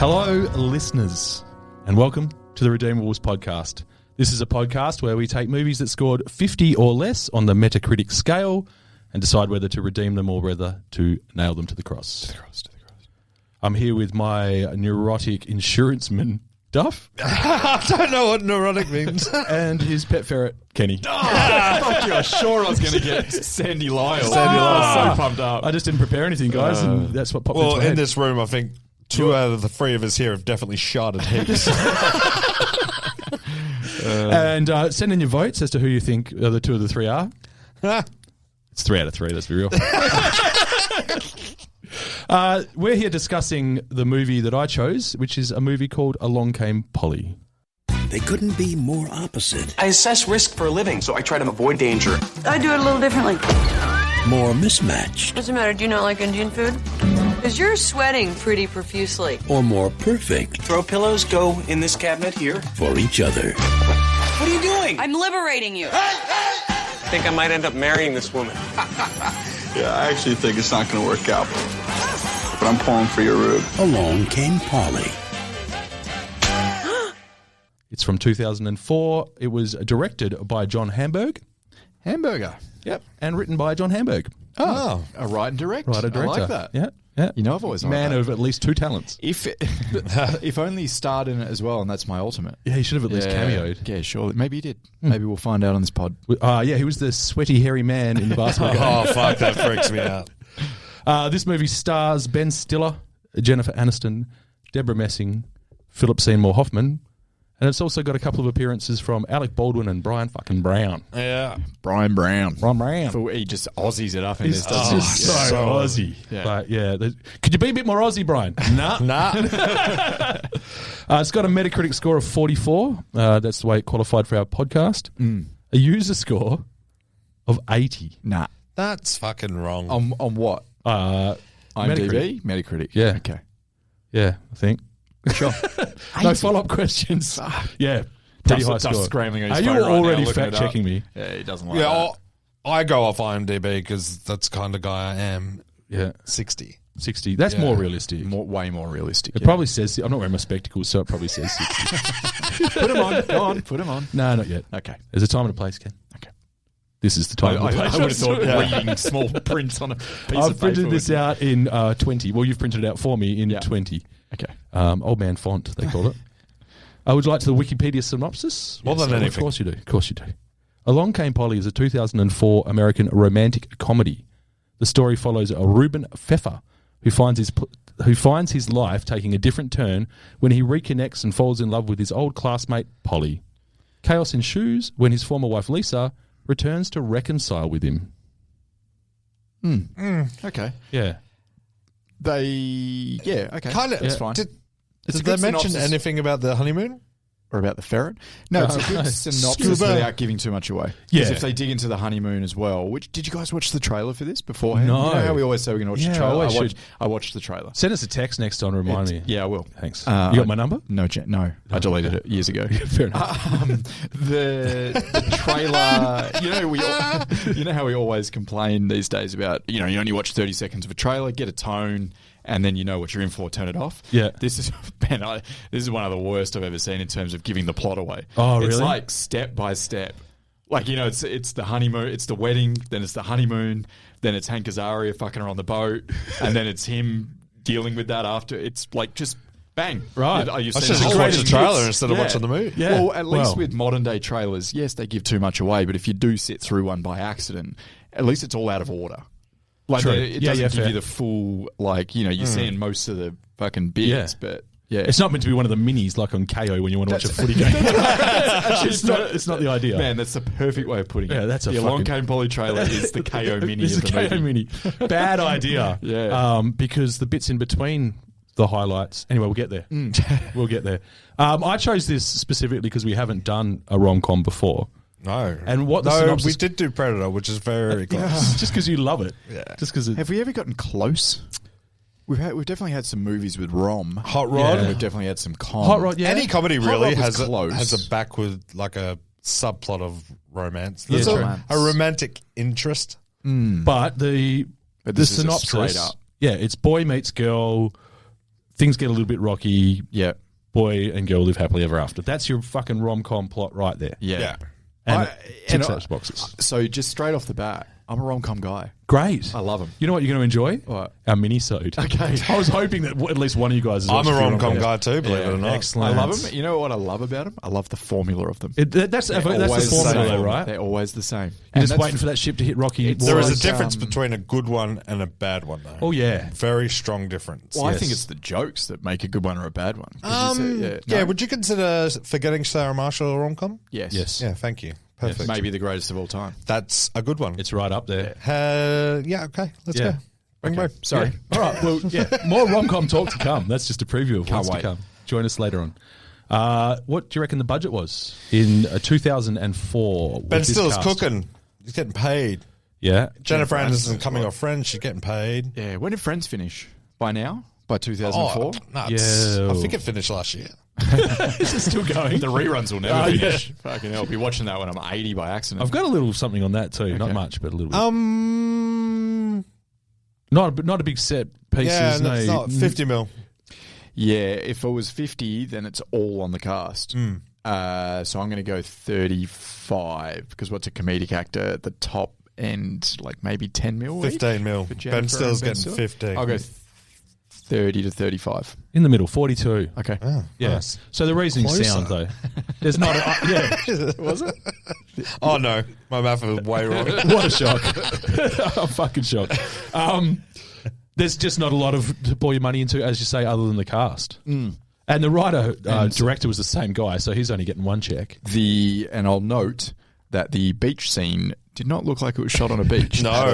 Hello, listeners, and welcome to the Redeemables podcast. This is a podcast where we take movies that scored 50 or less on the Metacritic scale and decide whether to redeem them or whether to nail them to the cross. To the cross. I'm here with my neurotic insuranceman, Duff. I don't know what neurotic means. And his pet ferret, Kenny. Fuck you, I was sure I was going to get Sandy Lyle. I was so pumped up. I just didn't prepare anything, guys, and that's what popped into my Well, head. in this room, I think two out of the three of us here have definitely sharded heaps. And send in your votes as to who you think the two of the three are. It's 3 out of 3, let's be real. We're here discussing the movie that I chose, which is a movie called Along Came Polly. They couldn't be more opposite. I assess risk for a living, so I try to avoid danger. I do it a little differently. More mismatched. What's the matter? Do you not like Indian food? Because you're sweating pretty profusely. Or more perfect Throw pillows, go in this cabinet here. for each other. What are you doing? I'm liberating you. I think I might end up marrying this woman. Yeah, I actually think it's not going to work out. But I'm pulling for your rube. Along Came Polly. It's from 2004. It was directed by John Hamburg. Hamburger. Yep. And written by John Hamburg. Oh, a write and direct. Writer-director. I like that. Yeah. Yeah. You know, I've always liked Man that. of at least 2 talents. If only he starred in it as well, and that's my ultimate. Yeah, he should have at least cameoed. Yeah, surely. Maybe he did. Maybe we'll find out on this pod. Yeah, he was the sweaty, hairy man in the basketball game. Oh, fuck, that freaks me out. This movie stars Ben Stiller, Jennifer Aniston, Deborah Messing, Philip Seymour Hoffman, and it's also got a couple of appearances from Alec Baldwin and Brian fucking Brown. Yeah. Brian Brown. Brian Brown. He just Aussies it up in He's this, doesn't just he? so Aussie. Yeah. But yeah, could you be a bit more Aussie, Brian? Nah. It's got a Metacritic score of 44. That's the way it qualified for our podcast. A user score of 80. Nah. That's fucking wrong. On what? IMDb? Metacritic. Yeah. Okay. Yeah, I think. Sure. No follow-up questions. Yeah, pretty high Duff's score. scrambling on his Are you phone right now, already looking it fact-checking up. me? Yeah, he doesn't like yeah, that. I go off IMDb because that's the kind of guy I am. Yeah, 60. 60. That's more realistic. Way more realistic. It probably says... I'm not wearing my spectacles, so it probably says 60. Put him on. Go on. Put him on. No, not yet. Okay. There's a time and a place, Ken. Okay. This is the time and the place. I would have thought reading small prints on a piece of paper. I've printed this out in 20. Well, you've printed it out for me in 20. Okay. Old man font, they call it. Would you like to the Wikipedia synopsis? More than anything. Of course you do. Of course you do. Along Came Polly is a 2004 American romantic comedy. The story follows a Ruben Pfeffer who finds his life taking a different turn when he reconnects and falls in love with his old classmate Polly. Chaos ensues when his former wife Lisa returns to reconcile with him. Okay. Yeah. Okay. Kind of. That's fine. Did It's a they good mention synopsis. anything about the honeymoon? Or about the ferret? No, it's a good synopsis Scuba. without giving too much away. Yeah. Because if they dig into the honeymoon as well, did you guys watch the trailer for this beforehand? No. You know how we always say we're going to watch Yeah, the trailer? I should. I watched the trailer. Send us a text next time to remind me. Yeah, I will. Thanks. You got my number? No, I deleted it years ago. Fair enough. The trailer, you know how we always complain these days about, you only watch 30 seconds of a trailer, get a tone, and then you know what you're in for, turn it off. Yeah. This is, Ben, this is one of the worst I've ever seen in terms of giving the plot away. Oh, really? It's like step by step. Like, it's the honeymoon, it's the wedding, then it's the honeymoon, then it's Hank Azaria fucking her on the boat, and then it's him dealing with that after. It's like just bang. Right. You I see should the just whole watch the thing. trailer instead of watching the movie. Yeah. Well, at least Well. with modern day trailers, yes, they give too much away, but if you do sit through one by accident, at least it's all out of order. Like, True. it Yeah, doesn't give fair. you the full, you're seeing most of the fucking bits, Yeah. but yeah. It's not meant to be one of the minis like on KO when you want to watch a footy game. it's not the idea. Man, that's the perfect way of putting it. Yeah, that's a the Along fucking- Came Polly trailer is the KO mini This of is the a KO movie. mini. Bad idea. Yeah. Because the bits in between the highlights. Anyway, we'll get there. We'll get there. I chose this specifically because we haven't done a rom-com before. No. And what the No, synopsis... we did do Predator, which is very close. Just because you love it. Yeah. Just because Have we ever gotten close? We've definitely had some movies with rom. Hot Rod. And we've definitely had some com. Hot Rod, yeah. Any comedy Hot really Rod was has close. a back with like a subplot of romance. Yeah, There's true. a romantic interest. But the But this is a synopsis... straight up. Yeah, it's boy meets girl, things get a little bit rocky. Yeah. Boy and girl live happily ever after. That's your fucking rom-com plot right there. Yeah. And I- it ticks and I- those boxes. So just straight off the bat, I'm a rom-com guy. Great. I love them. You know what you're going to enjoy? What? Our mini-sode. Okay. I was hoping that at least one of you guys is I'm a watching rom-com rom-coms. guy too, believe it or not. Excellent. I love them. You know what I love about them? I love the formula of them. That's the formula, though, right? They're always the same. You're And just that's- waiting for that ship to hit rocky. There is a waters. difference between a good one and a bad one, though. Oh, yeah. Very strong difference. Well, I Yes. think it's the jokes that make a good one or a bad one. 'Cause you say- Yeah, no? would you consider Forgetting Sarah Marshall a rom-com? Yes. Yes. Yeah, thank you. Perfect. Maybe the greatest of all time. That's a good one. It's right up there. Yeah, okay. Let's Yeah. go. Bring Okay. both. Sorry. Yeah. All right. Well, yeah. More rom-com talk to come. That's just a preview of what's to wait. come. Join us later on. What do you reckon the budget was in 2004? Ben with this Stiller's cast? cooking. He's getting paid. Yeah. Jennifer Aniston Aniston's coming what? off Friends. She's getting paid. Yeah. When did Friends finish? By now? By 2004? Nuts. Yeah. I think it finished last year. Is it still going? The reruns will never Oh, yeah. finish. Fucking hell. I'll be watching that when I'm 80 by accident. I've got a little something on that too. Not much, but a little bit. Not a big set pieces. yeah, no, it's not 50 mil. Yeah, if it was 50, then it's all on the cast. So I'm going to go 35 because what's a comedic actor at the top end? Like maybe 10 mil? 15 mil. for Jennifer Ben and Stiller's Ben getting Stiller? 15. I'll go 30 to 35. in the middle, 42. Okay. Oh, Yeah. nice. So the reasoning Closer. sound though, there's not. Yeah. Was it? Oh, no. My math was way wrong. What a shock! I'm fucking shocked. There's just not a lot to pour your money into, as you say, other than the cast. And the writer director was the same guy, so he's only getting one check. And I'll note that the beach scene did not look like it was shot on a beach. No. at all.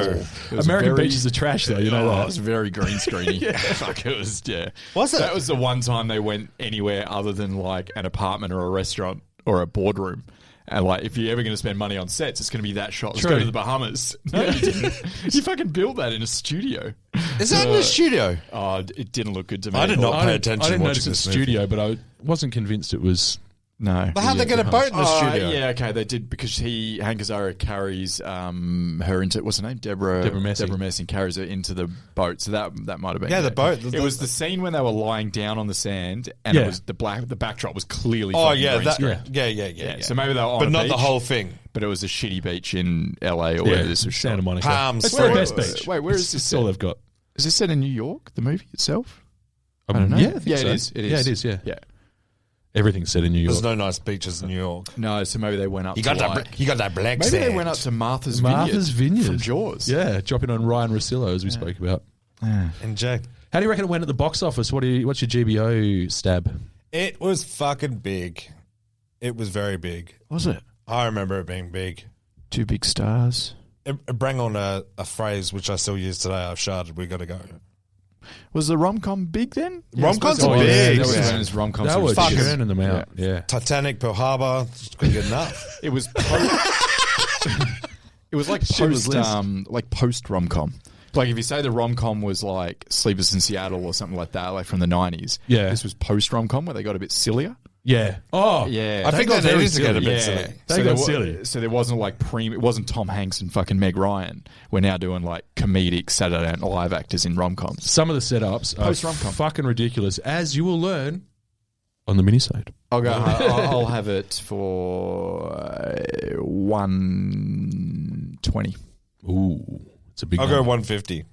It was American very- beaches are trash, though. You know Oh, that. it was very green screeny. Fuck, it was, yeah. Was it? That was the one time they went anywhere other than like an apartment or a restaurant or a boardroom. And like, if you're ever going to spend money on sets, it's going to be that shot. Let's True. go to the Bahamas. No, you didn't. You fucking built that in a studio. Is that in the studio? Oh, it didn't look good to me. I did not I pay didn't- attention I didn't watching notice the this movie. studio, but I wasn't convinced it was. No. But how'd they get a boat in the studio? Yeah, okay, they did because Hank Azaria carries her into what's her name, Deborah Messing carries her into the boat, so that might have been Yeah, the boat. It was the scene when they were lying down on the sand, and Yeah. it was the backdrop was clearly. Oh, fucking yeah. green That, screen. yeah. So maybe they were on But a not beach, the whole thing. but it was a shitty beach in LA or where this was shot. Santa Monica. Palms. It's Wait, the wait, best wait, beach. Wait, where is this That's all set? they've got. Is this set in New York? The movie itself? I don't know. Yeah, I think Yeah, so. it is. It is. Yeah, it is. Yeah. Yeah. Everything's set in New York. There's no nice beaches in New York. No, so maybe they went up. You to got like, that. You got that black maybe sand. they went up to Martha's Vineyard from Jaws. Yeah, dropping on Ryan Russillo as we spoke about. And Jay. How do you reckon it went at the box office? What's your GBO stab? It was fucking big. It was very big. Was it? I remember it being big. 2 big stars. It brought on a phrase which I still use today. I've sharded. We got to go. Was the rom-com big then? Rom-coms Oh, are yeah, big. That was man. when his rom-coms That were was fucking- churning them out. Yeah. Titanic, Pearl Harbor. Just couldn't get enough. It was it was like Schindler's post rom-com. Like if you say the rom-com was like Sleepers in Seattle or something like that, like from the 90s. Yeah. This was post rom-com where they got a bit sillier. Yeah. Oh, Yeah. I think got they very needed to get a silly. bit Yeah. silly. They got silly. So there wasn't like it wasn't Tom Hanks and fucking Meg Ryan. We're now doing like comedic Saturday Night Live actors in rom-coms. Some of the setups are Post rom-com. fucking ridiculous, as you will learn on the minisode. I'll go. I'll have it for 120. Ooh, it's a big I'll go number. 150.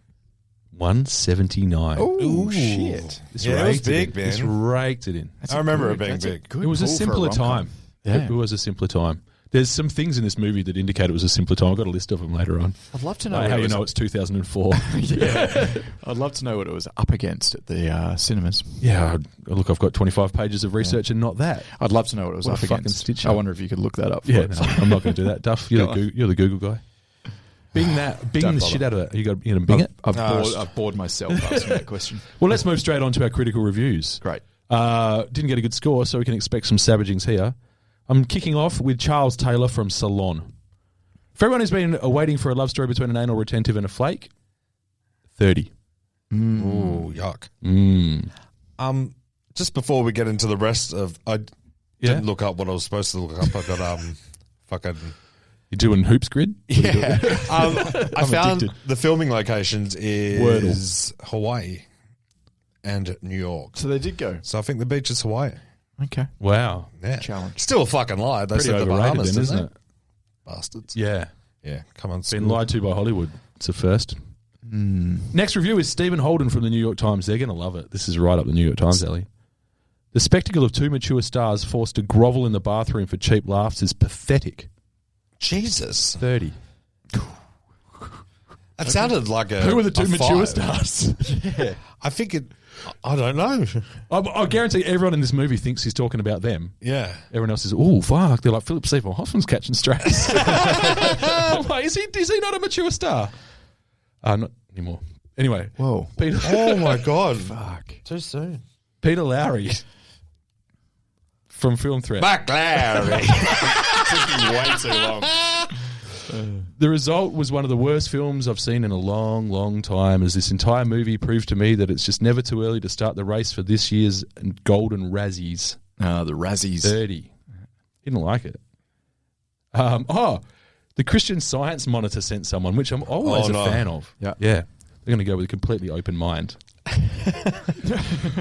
179. Oh shit! This Yeah, it was raked it in. big, man. This raked it in. I remember it being big. It was a simpler time. Yeah. It was a simpler time. There's some things in this movie that indicate it was a simpler time. I've got a list of them later on. I'd love to know How what you it know was. it's 2004. Yeah, I'd love to know what it was up against at the cinemas. Yeah, look, I've got 25 pages of research and not that. I'd love to know what it was What a up fucking against. stitch I up. wonder if you could look that up. For Yeah, us. no, I'm not going to do that. Duff, you're the Google guy. Bing Don't the bother. shit out of it. You going to bing it? I've bored myself asking that question. Well, let's move straight on to our critical reviews. Great. Didn't get a good score, so we can expect some savagings here. I'm kicking off with Charles Taylor from Salon. For everyone who's been waiting for a love story between an anal retentive and a flake, 30. Ooh, yuck. Just before we get into the rest of, I didn't look up what I was supposed to look up. I got fucking. You're doing hoops grid? Yeah. I found addicted. the filming locations is Hawaii. and New York. So they did go. So I think the beach is Hawaii. Okay. Wow. Yeah. Challenge. Still a fucking lie. They Pretty said the overrated Bahamas, then, didn't isn't they? it? Bastards. Yeah. Yeah, come on. Been school. lied to by Hollywood. It's a first. Next review is Stephen Holden from the New York Times. They're going to love it. This is right up the New York Times alley. The spectacle of two mature stars forced to grovel in the bathroom for cheap laughs is pathetic. Jesus. 30. That sounded like a Who are the two a mature 5. stars? Yeah. I think it... I don't know. I guarantee everyone in this movie thinks he's talking about them. Yeah. Everyone else is, oh, fuck. They're like, Philip Seymour Hoffman's catching strays. I'm like, is he not a mature star? Not anymore. Anyway. Whoa. Peter, Oh, my God. Fuck. Too soon. Peter Lowry from Film Threat. Back Larry. Way too long. The result was one of the worst films I've seen in a long, long time, as this entire movie proved to me that it's just never too early to start the race for this year's Golden Razzies. The Razzies. 30. Didn't like it. The Christian Science Monitor sent someone, which I'm always a fan of. Yeah. They're going to go with a completely open mind.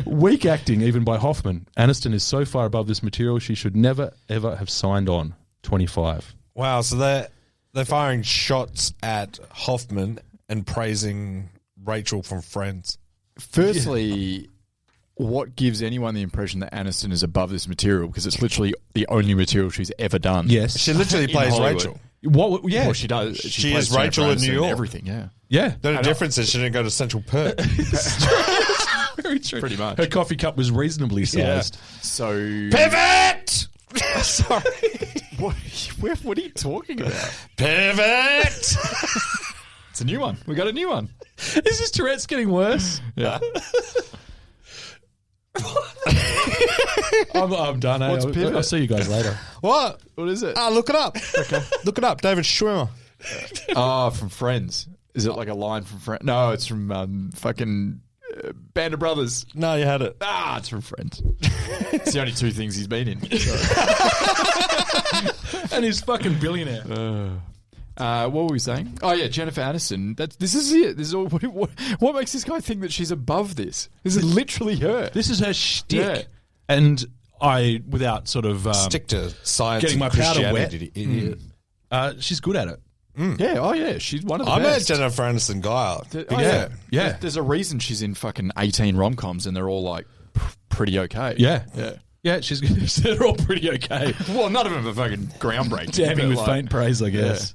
Weak acting, even by Hoffman. Aniston is so far above this material, she should never, ever have signed on. 25. Wow, so they're firing shots at Hoffman and praising Rachel from Friends. Firstly, what gives anyone the impression that Aniston is above this material? Because it's literally the only material she's ever done. Yes. She literally In plays Hollywood. Rachel. What? Yeah. Well, she does. She plays is Rachel Jennifer in New Aniston York. Everything, yeah. Yeah. The only difference is she didn't go to Central Perk. Very true. Pretty much. Her coffee cup was reasonably sized. So... Pivot! Sorry. What are you talking about? Pivot! It's a new one. We got a new one. Is this Tourette's getting worse? Yeah. I'm done. What's pivot? I'll see you guys later. What? What is it? Look it up. Okay. Look it up. David Schwimmer. From Friends. Is it like a line from Friends? No, it's from fucking Band of Brothers. No, you had it. It's from Friends. It's the only two things he's been in. And he's fucking billionaire. What were we saying? Oh yeah, Jennifer Aniston. This is it. This is all. What makes this guy think that she's above this? This is literally her. This is her shtick. Yeah. And I, without sort of Stick to science getting and my powder Christianity, idiot. she's good at it. Yeah. Oh yeah. She's one of the I met best. Jennifer Aniston guy. Yeah. There's a reason she's in fucking 18 rom-coms and they're all like pretty okay. Yeah. Yeah. Yeah, they're all pretty okay. Well, none of them are fucking groundbreaking. Damning but, with like, faint praise, I guess.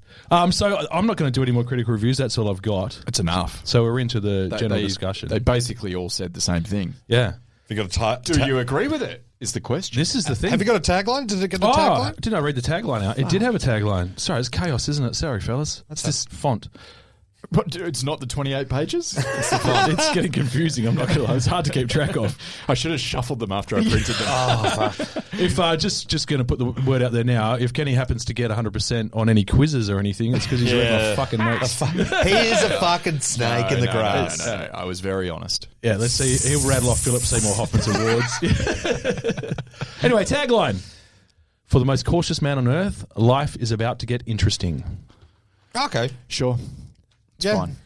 So I'm not going to do any more critical reviews. That's all I've got. It's enough. So we're into the general discussion. They basically all said the same thing. Yeah. Have you got Do you agree with it? Is the question. This is the thing. Have you got a tagline? Did it get a tagline? Didn't I read the tagline out? It did have a tagline. Sorry, it's chaos, isn't it? Sorry, fellas. That's this font. But it's not the 28 pages? It's getting confusing. I'm not going to lie. It's hard to keep track of. I should have shuffled them after I printed them. If just going to put the word out there now, if Kenny happens to get 100% on any quizzes or anything, it's because he's read my fucking notes. He is a fucking snake in the grass. No, I was very honest. Yeah, let's see. He'll rattle off Philip Seymour Hoffman's awards. Anyway, tagline. For the most cautious man on earth, life is about to get interesting. Okay. Sure. It's fine.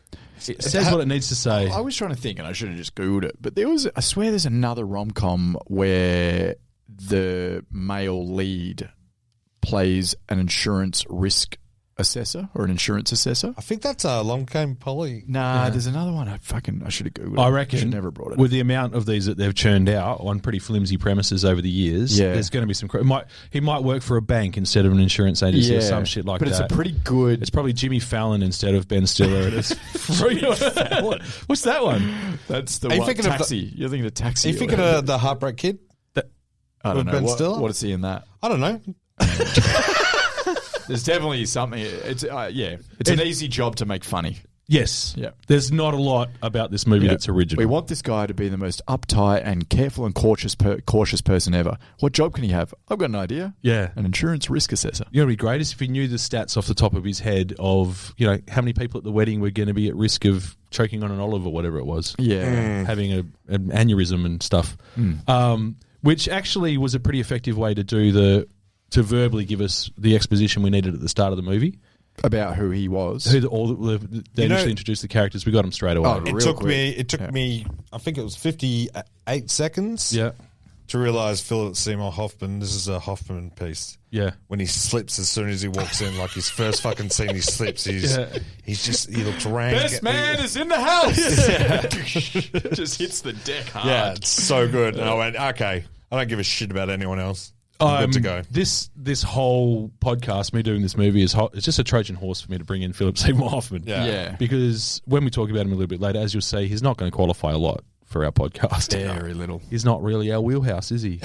It says what it needs to say. I was trying to think, and I should have just Googled it, but I swear there's another rom-com where the male lead plays an insurance risk assessor or an insurance assessor. I think that's Long Came Polly. Nah, there's another one. I should have Googled it. I reckon Should never brought it. with the amount of these that they've churned out on pretty flimsy premises over the years, there's going to be some... He might work for a bank instead of an insurance agency or some shit like that. But it's a pretty good... It's probably Jimmy Fallon instead of Ben Stiller. What's that one? That's the Are you one. thinking of Taxi. You're thinking of Taxi. Are you thinking of the Heartbreak Kid? I don't know. Ben Stiller? What is he in that? I don't know. There's definitely something. It's an easy job to make funny. Yes. Yeah. There's not a lot about this movie that's original. We want this guy to be the most uptight and careful and cautious person ever. What job can he have? I've got an idea. Yeah. An insurance risk assessor. You know what would be great is if he knew the stats off the top of his head of, how many people at the wedding were going to be at risk of choking on an olive or whatever it was. Yeah. Having an aneurysm and stuff. Which actually was a pretty effective way to verbally give us the exposition we needed at the start of the movie. about who he was. They initially introduced the characters. We got them straight away. Oh, It real took quick. me. It took me. I think it was 58 seconds. Yeah. To realize Philip Seymour Hoffman. This is a Hoffman piece. Yeah. When he slips as soon as he walks in, like his first fucking scene, he slips. He looks rank. Best man is in the house. Just hits the deck hard. Yeah, it's so good. And I went, okay, I don't give a shit about anyone else. I'm good to go. This whole podcast, me doing this movie, it's just a Trojan horse for me to bring in Philip Seymour Hoffman. Yeah. Because when we talk about him a little bit later, as you'll see, he's not going to qualify a lot for our podcast. Very little. He's not really our wheelhouse, is he?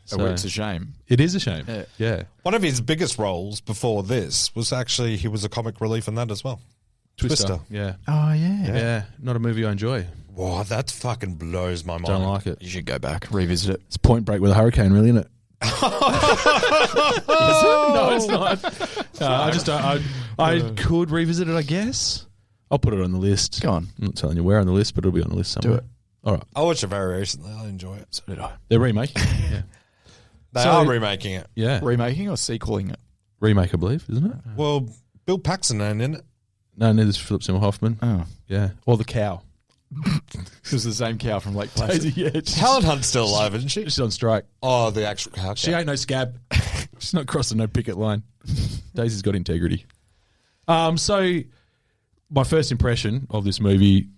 So it's a shame. It is a shame. Yeah. One of his biggest roles before this was actually he was a comic relief in that as well. Twister. Yeah. Oh, yeah. Yeah. Not a movie I enjoy. Wow, that fucking blows my mind. Don't like it. You should go back, revisit it. It's Point Break with a hurricane, really, isn't it? No, it's not. I could revisit it, I guess. I'll put it on the list. Go on. I'm not telling you where on the list, but it'll be on the list somewhere. Do it. All right. I watched it very recently. I enjoy it. So did I. They're remaking it. Yeah. They So- are remaking it. Yeah. Remaking or sequeling it? Remake, I believe, isn't it? Well, Bill Paxton ain't in it. No, neither is Philip Seymour Hoffman. Oh. Yeah. Or the cow. It was the same cow from Lake Placid. Yeah, Helen Hunt's still alive, isn't she? she's on strike. Oh, the actual cow. She ain't no scab. She's not crossing no picket line. Daisy's got integrity. So my first impression of this movie,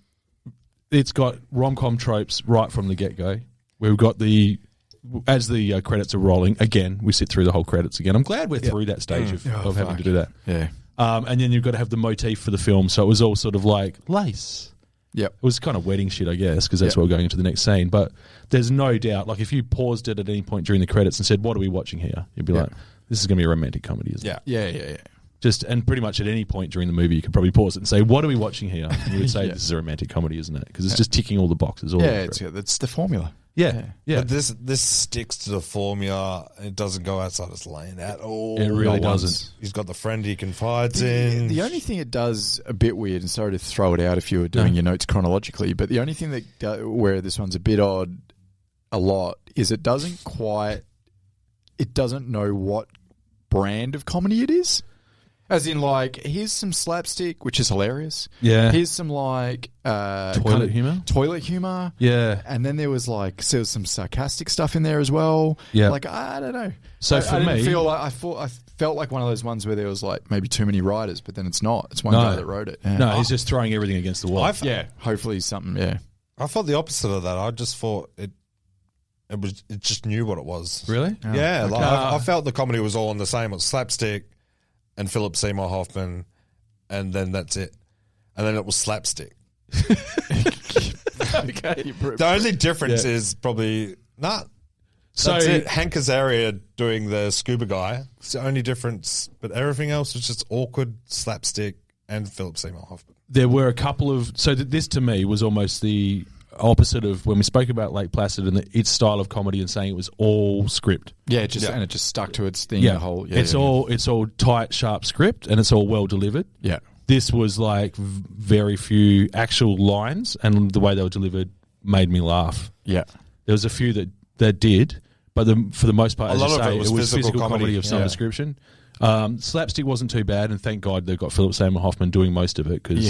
it's got rom-com tropes right from the get-go. We've got as the credits are rolling, again, we sit through the whole credits again. I'm glad we're through that stage of having to do that. Yeah. And then you've got to have the motif for the film. So it was all sort of like lace. Yep. It was kind of wedding shit, I guess, because that's what we're going into the next scene. But there's no doubt, like if you paused it at any point during the credits and said, what are we watching here? You'd be like, this is going to be a romantic comedy, isn't it? Yeah. And pretty much at any point during the movie, you could probably pause it and say, what are we watching here? And you would say, this is a romantic comedy, isn't it? Because it's just ticking all the boxes. All Yeah, it's the formula. Yeah. But this sticks to the formula. It doesn't go outside its lane at all. It really Not once. doesn't. He's got the friend he confides in. The only thing it does a bit weird, and sorry to throw it out if you were doing your notes chronologically, but the only thing that where this one's a bit odd a lot is it doesn't know what brand of comedy it is. As in, like, here's some slapstick, which is hilarious. Yeah. Here's some, like... Toilet humour? Toilet humour. Yeah. And then there was some sarcastic stuff in there as well. Yeah. Like, I don't know. So for I didn't me- feel like, I felt like one of those ones where there was, like, maybe too many writers, but then it's not. It's one guy that wrote it. Yeah. No, he's just throwing everything against the wall. Yeah. Hopefully something, yeah. I felt the opposite of that. I just thought it just knew what it was. Really? Yeah. Like I felt the comedy was all on the same. It was slapstick and Philip Seymour Hoffman, and then that's it. And then it was slapstick. Okay. The only difference is probably that's it. Hank Azaria doing the scuba guy. It's the only difference. But everything else was just awkward, slapstick, and Philip Seymour Hoffman. There were a couple of... So this, to me, was almost the opposite of when we spoke about Lake Placid and its style of comedy and saying it was all script. Yeah, and it just stuck to its thing. Yeah. The whole, It's all tight, sharp script, and it's all well delivered. Yeah. This was like very few actual lines, and the way they were delivered made me laugh. Yeah. There was a few that did, but for the most part, A as lot you of say, it was physical comedy of some Yeah. description. Slapstick wasn't too bad, and thank God they've got Philip Seymour Hoffman doing most of it, because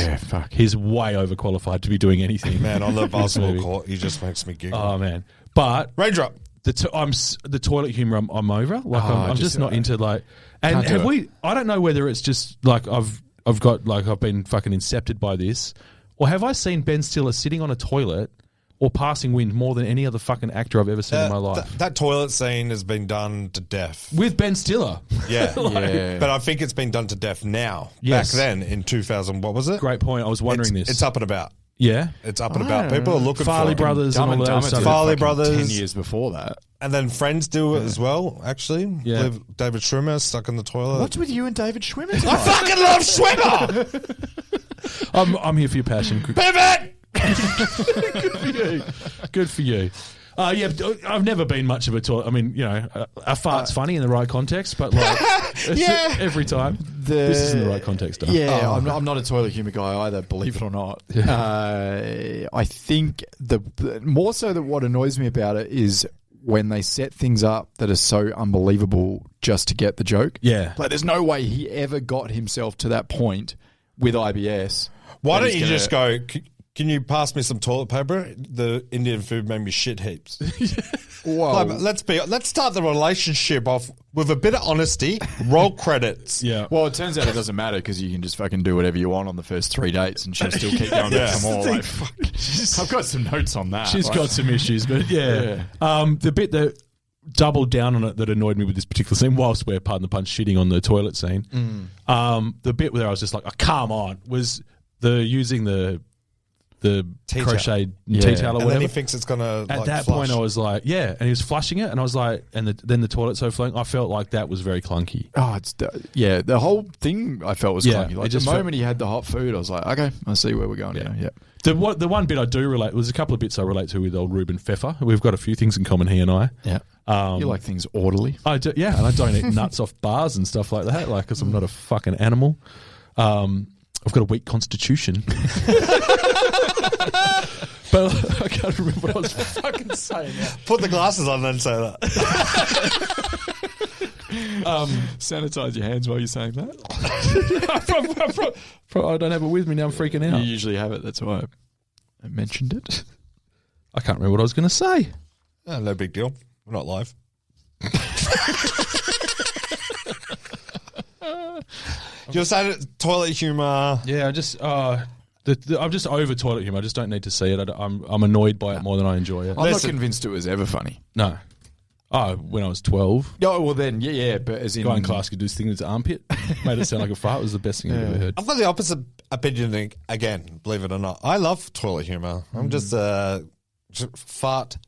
he's way overqualified to be doing anything. Man, on the in this basketball movie. court, he just makes me giggle. Oh man! But Raindrop. the toilet humor I'm over. Like I'm just not into like. And Can't do have it. we? I don't know whether it's just like I've been fucking incepted by this, or have I seen Ben Stiller sitting on a toilet or passing wind more than any other fucking actor I've ever seen in my life? That toilet scene has been done to death. With Ben Stiller. Yeah. Yeah. But I think it's been done to death now. Yes. Back then, in 2000, what was it? Great point. I was wondering this. It's up and about. Yeah. It's up and about. People are looking Farley for it. Brothers Dumb and all and that Dumber stuff. did Farley fucking Brothers. 10 years before that. And then Friends do it as well, actually. Yeah. David Schwimmer stuck in the toilet. What's with you and David Schwimmer? I fucking love Schwimmer! I'm here for your passion. Pivot! Good for you. Yeah, I've never been much of a toilet. I mean, you know, a fart's funny in the right context, but like, Yeah. every time. This is in the right context, though. Yeah, I'm not a toilet humor guy either, believe it or not. I think the more so that what annoys me about it is when they set things up that are so unbelievable just to get the joke. Yeah. Like, there's no way he ever got himself to that point with IBS. Why don't you just go, can you pass me some toilet paper? The Indian food made me shit heaps. Whoa. Like, let's start the relationship off with a bit of honesty, roll credits. Yeah. Well, it turns out it doesn't matter because you can just fucking do whatever you want on the first 3 dates and she'll still keep going back for more. Like, fuck. I've got some notes on that. She's got some issues, but yeah. The bit that doubled down on it that annoyed me with this particular scene, whilst we're, pardon the pun, shitting on the toilet scene, the bit where I was just like, oh, come on, was using the crocheted tea towel or and whatever. then he thinks it's going to At that flush. point, I was like, yeah. And he was flushing it, and I was like, and then the toilet's overflowing. I felt like that was very clunky. Oh, the whole thing I felt was clunky. Like, it just the moment he had the hot food, I was like, okay, I see where we're going now. Yeah. The one bit I do relate, there's a couple of bits I relate to with old Ruben Pfeffer. We've got a few things in common, he and I. Yeah. You like things orderly. I do, yeah, and I don't eat nuts off bars and stuff like that, like, because I'm not a fucking animal. I've got a weak constitution. But I can't remember what I was fucking saying now. Put the glasses on and say that. Sanitize your hands while you're saying that. I don't have it with me now. I'm freaking out. You usually have it. That's why I mentioned it. I can't remember what I was going to say. Oh, no big deal. We're not live. You're saying toilet humour. Yeah, I just I'm just over toilet humor. I just don't need to see it. I'm annoyed by it more than I enjoy it. I'm not convinced it was ever funny. No. Oh, when I was 12. Oh, well then, yeah, but as in... Guy in class could do this thing with his armpit. Made it sound like a fart. It was the best thing I've ever heard. I've got the opposite opinion again, believe it or not. I love toilet humour. I'm just fart,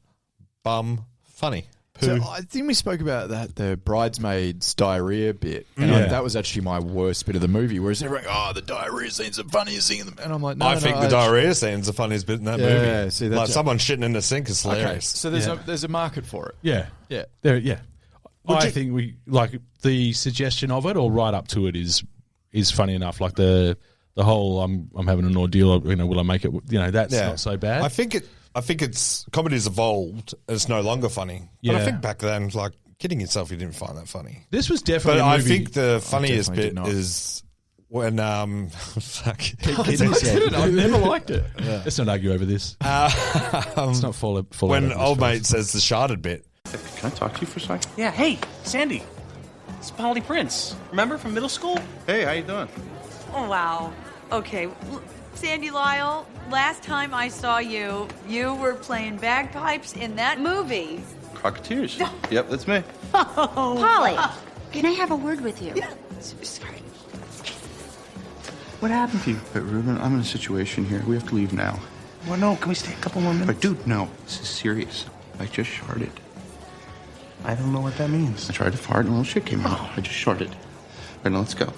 bum, funny. So I think we spoke about that, the bridesmaids diarrhea bit, and that was actually my worst bit of the movie. Whereas everyone, the diarrhea scene's the funniest thing, and I'm like, no, I think the diarrhea scene's the funniest bit in that movie. See, like someone shitting in the sink is hilarious. So there's a market for it. Yeah, yeah, I think we like the suggestion of it, or right up to it is funny enough. Like the whole I'm having an ordeal. Will I make it? That's not so bad. I think it's comedy's evolved. It's no longer funny. Yeah. But I think back then, like, kidding yourself, you didn't find that funny. This was definitely. But a I movie. think the funniest bit is when fuck. I never liked it. Yeah. Let's not argue over this. Let's not fall when old mate says the sharded bit. Can I talk to you for a second? Yeah, hey, Sandy. It's Polly Prince. Remember from middle school? Hey, how you doing? Oh, wow. Okay. Sandy Lyle, last time I saw you, you were playing bagpipes in that movie. Crocketeers. Yep, that's me. Polly, can I have a word with you? Sorry. What happened to you? But Ruben, I'm in a situation here. We have to leave now. Well, no, can we stay a couple more minutes? But dude, no. This is serious. I just sharted. I don't know what that means. I tried to fart and a little shit came out. I just sharted. All right, now let's go.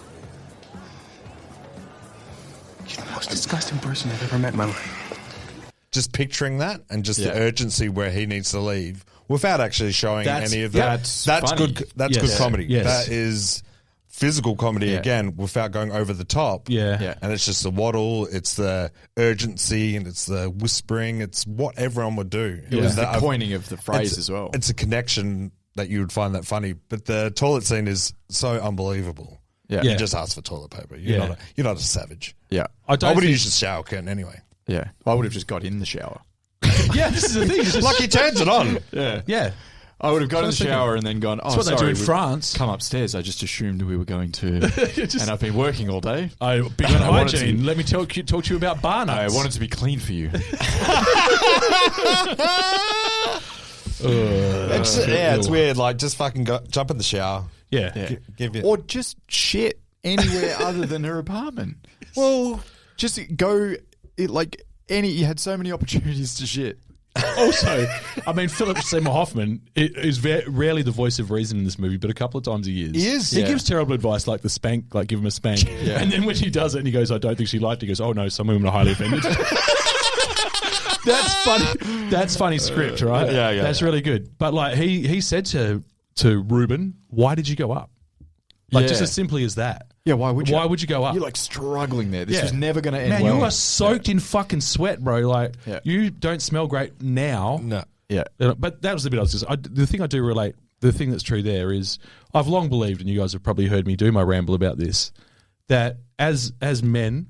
You're the most disgusting person I've ever met in my life. Just picturing that and just the urgency where he needs to leave without actually showing any of that. That's funny. good. That's good comedy. Yes. That is physical comedy again without going over the top. Yeah. And it's just the waddle, it's the urgency, and it's the whispering. It's what everyone would do. It was the pointing of the phrase as well. It's a connection that you would find that funny. But the toilet scene is so unbelievable. Yeah. You just ask for toilet paper. You're not a savage. Yeah. I would have used a shower curtain anyway. Yeah. I would have just got in the shower. Yeah, this is the thing. It's just, Like he turns it on. yeah. I would have got in the shower and then gone, That's what they do in France. Come upstairs. I just assumed we were going to... and I've been working all day. Big on hygiene. Let me talk to you about bar nuts. I wanted to be clean for you. It's weird. Like, just fucking jump in the shower. Yeah. Give it. Or just shit anywhere other than her apartment. Well, just go... you had so many opportunities to shit. Also, I mean, Philip Seymour Hoffman is rarely the voice of reason in this movie, but a couple of times he is. He is. He gives terrible advice, like the spank, like give him a spank. Yeah. And then when he does it and he goes, I don't think she liked it, he goes, oh no, some women are highly offended. That's funny. That's funny script, right? Yeah. That's really good. But like he said to Ruben, why did you go up? Like just as simply as that. Yeah, why would you? Why would you go up? You're like struggling there. This was never going to end Man, well. you are soaked in fucking sweat, bro. Like, you don't smell great now. No. Yeah. But that was the bit I was the thing I do relate the thing that's true there is I've long believed, and you guys have probably heard me do my ramble about this, that as men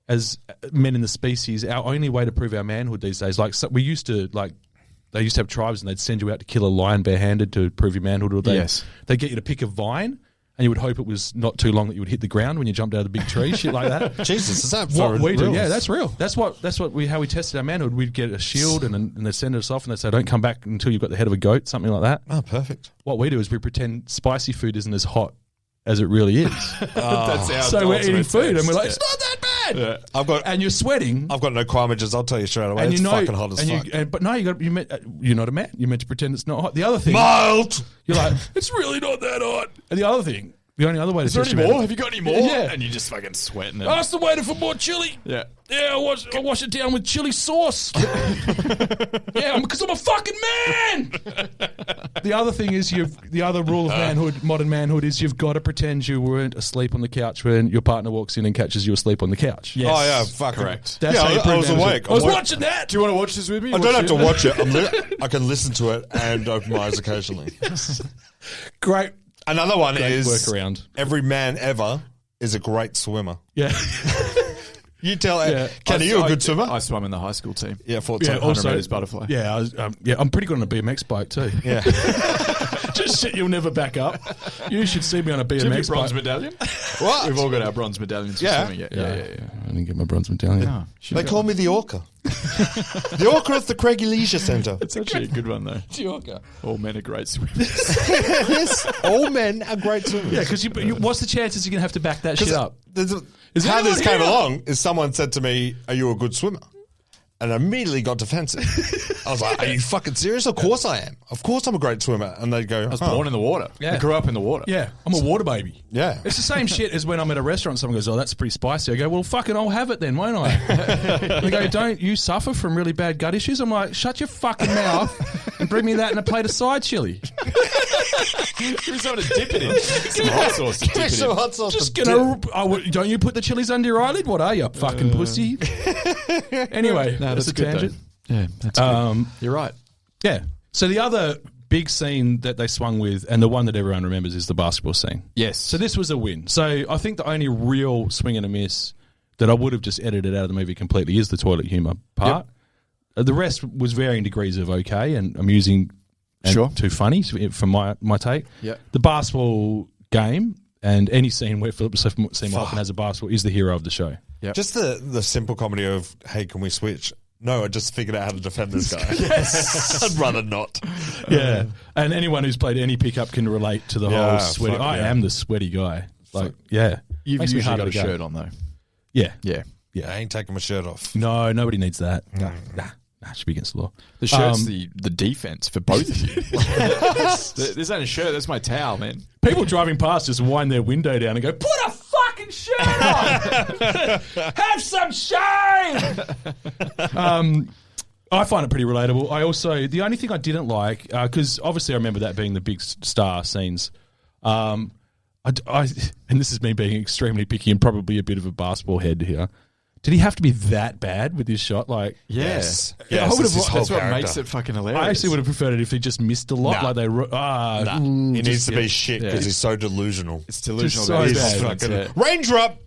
in the species, our only way to prove our manhood these days, like they used to have tribes and they'd send you out to kill a lion barehanded to prove your manhood, or they'd get you to pick a vine. And you would hope it was not too long that you would hit the ground when you jumped out of the big tree, shit like that. Jesus, is that what we do? real? Yeah, that's real. That's how we tested our manhood. We'd get a shield and they'd send us off and they'd say, "Don't come back until you've got the head of a goat," something like that. Oh, perfect. What we do is we pretend spicy food isn't as hot as it really is. That's our So we're eating food test. and we're like, "It's not that bad." Yeah. And you're sweating. I've got no quamages. I'll tell you straight away. And It's fucking hot as fuck. but no, you're not a man. You're meant to pretend it's not hot. The other thing, Mild. you're like, "It's really not that hot." And the other thing. The only other way Is to there test any your more? manhood- Have you got any more? Yeah. And you're just fucking sweating. I asked the waiter for more chili. Yeah. Yeah, I wash it down with chili sauce. Yeah, because I'm a fucking man. The other thing is the other rule of manhood, modern manhood, is you've got to pretend you weren't asleep on the couch when your partner walks in and catches you asleep on the couch. Yes. Oh, yeah, fucking. Correct. That's Yeah, how you I prove was manhood. awake. I was I'm watching that. Do you want to watch this with me? I don't have to watch it. I can listen to it and open my eyes occasionally. Great. Another one Great is workaround. every man ever is a great swimmer. Yeah. You tell Yeah. Kenny, you a good swimmer? I swam in the high school team. Yeah, 100 metres butterfly. Yeah, I'm pretty good on a BMX bike too. Yeah. Just shit you'll never back up. You should see me on a Do you have your BMX bronze bike. medallion? What? We've all got our bronze medallions for Yeah. swimming. Yeah. I didn't get my bronze medallion. Oh, They call me the Orca. The Orca at the Craigie Leisure Centre. It's actually a good one, though. Orca. All men are great swimmers. Yes, all men are great swimmers. Yeah, because what's the chances you're going to have to back that shit up? How this anyone came here? along is someone said to me, "Are you a good swimmer?" And I immediately got defensive. I was like, "Are you fucking serious? Of course I am. Of course I'm a great swimmer." And they'd go, I was born in the water. Yeah. I grew up in the water. Yeah, I'm a water baby. Yeah. It's the same shit as when I'm at a restaurant and someone goes, "Oh, that's pretty spicy." I go, "Well, fucking I'll have it then, won't I?" They go, "Don't you suffer from really bad gut issues?" I'm like, "Shut your fucking mouth and bring me that in a plate of side chili." Give me something to dip it in. Some hot sauce to dip it in. hot sauce. Just don't you put the chilies under your eyelid? What are you, fucking pussy? Anyway, that's a good, tangent. though. Yeah, that's good. You're right. Yeah. So the other big scene that they swung with, and the one that everyone remembers, is the basketball scene. Yes. So this was a win. So I think the only real swing and a miss that I would have just edited out of the movie completely is the toilet humour part. The rest was varying degrees of okay and amusing and too funny from my take. Yep. The basketball game and any scene where Philip Seymour Hoffman has a basketball is the hero of the show. Yep. Just the simple comedy of, "Hey, can we switch?" No, I just figured out how to defend this guy. Yes. I'd rather not. Yeah. And anyone who's played any pickup can relate to the Yeah, whole sweaty. fuck I yeah. am the sweaty guy. Like, yeah. You've Makes me usually harder got a to go. shirt on, though. Yeah. Yeah. I ain't taking my shirt off. No, nobody needs that. Nah, it should be against the law. The shirt's the defense for both of you. This ain't a shirt, that's my towel, man. People driving past just wind their window down and go, "Put a fucking shirt on! Have some shame!" I find it pretty relatable. I also, the only thing I didn't like, because obviously I remember that being the big star scenes. And this is me being extremely picky and probably a bit of a basketball head here. Did he have to be that bad with his shot? Like, Yes. Yeah, I would have. That's what makes it fucking hilarious. I actually would have preferred it if he just missed a lot. Nah. Like He needs to be shit because he's so delusional. It's delusional. so about his bad. confidence, yeah. Raindrop!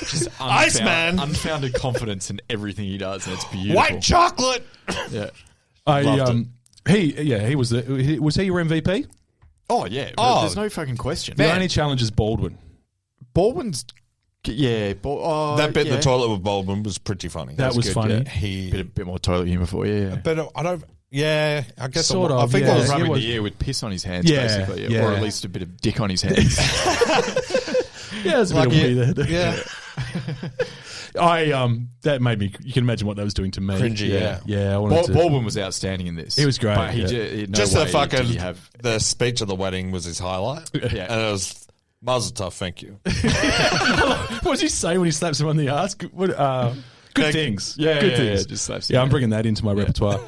Just Iceman! unfounded confidence in everything he does, and it's beautiful. White chocolate! Yeah. Loved He was he your MVP? Oh yeah. Oh. There's no fucking question. The only challenge is Baldwin. Baldwin's. Yeah. That bit in the toilet with Baldwin was pretty funny. That was good, funny. yeah. Bit more toilet humour for you. Yeah. But I don't. Yeah, I guess Sort I of, think yeah. I was Rubbing was- the ear with piss on his hands, Yeah, basically, yeah. or at least a bit of dick on his hands. Yeah, there's a bit of Lucky- wee there. Yeah. That made me. You can imagine what that was doing to me. Cringy, yeah. yeah. I wanted to. Baldwin was outstanding in this. He was great, But he yeah. no Just way the fucking did he have. the speech of the wedding was his highlight. Yeah. And it was Mazel tov, thank you. What does he say when he slaps him on the ass? Good things. Yeah, good yeah, things. yeah, just slaps Yeah, him, I'm yeah. bringing that into my repertoire.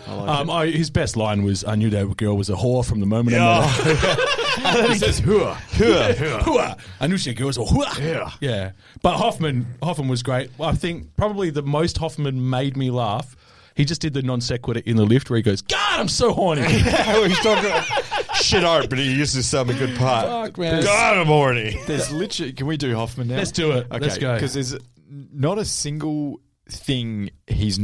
His best line was, "I knew that girl was a whore from the moment I met her." He says hooah. Hooah. I knew she was a hooah. Yeah. But Hoffman was great. I think probably the most Hoffman made me laugh. He just did the non sequitur in the lift where he goes, "God, I'm so horny." He's talking, Shit art, but he used to sell me good pot. Fuck, man. God, I'm horny. There's literally. Can we do Hoffman now? Let's do it. Okay, Let's go. Because there's not a single thing he's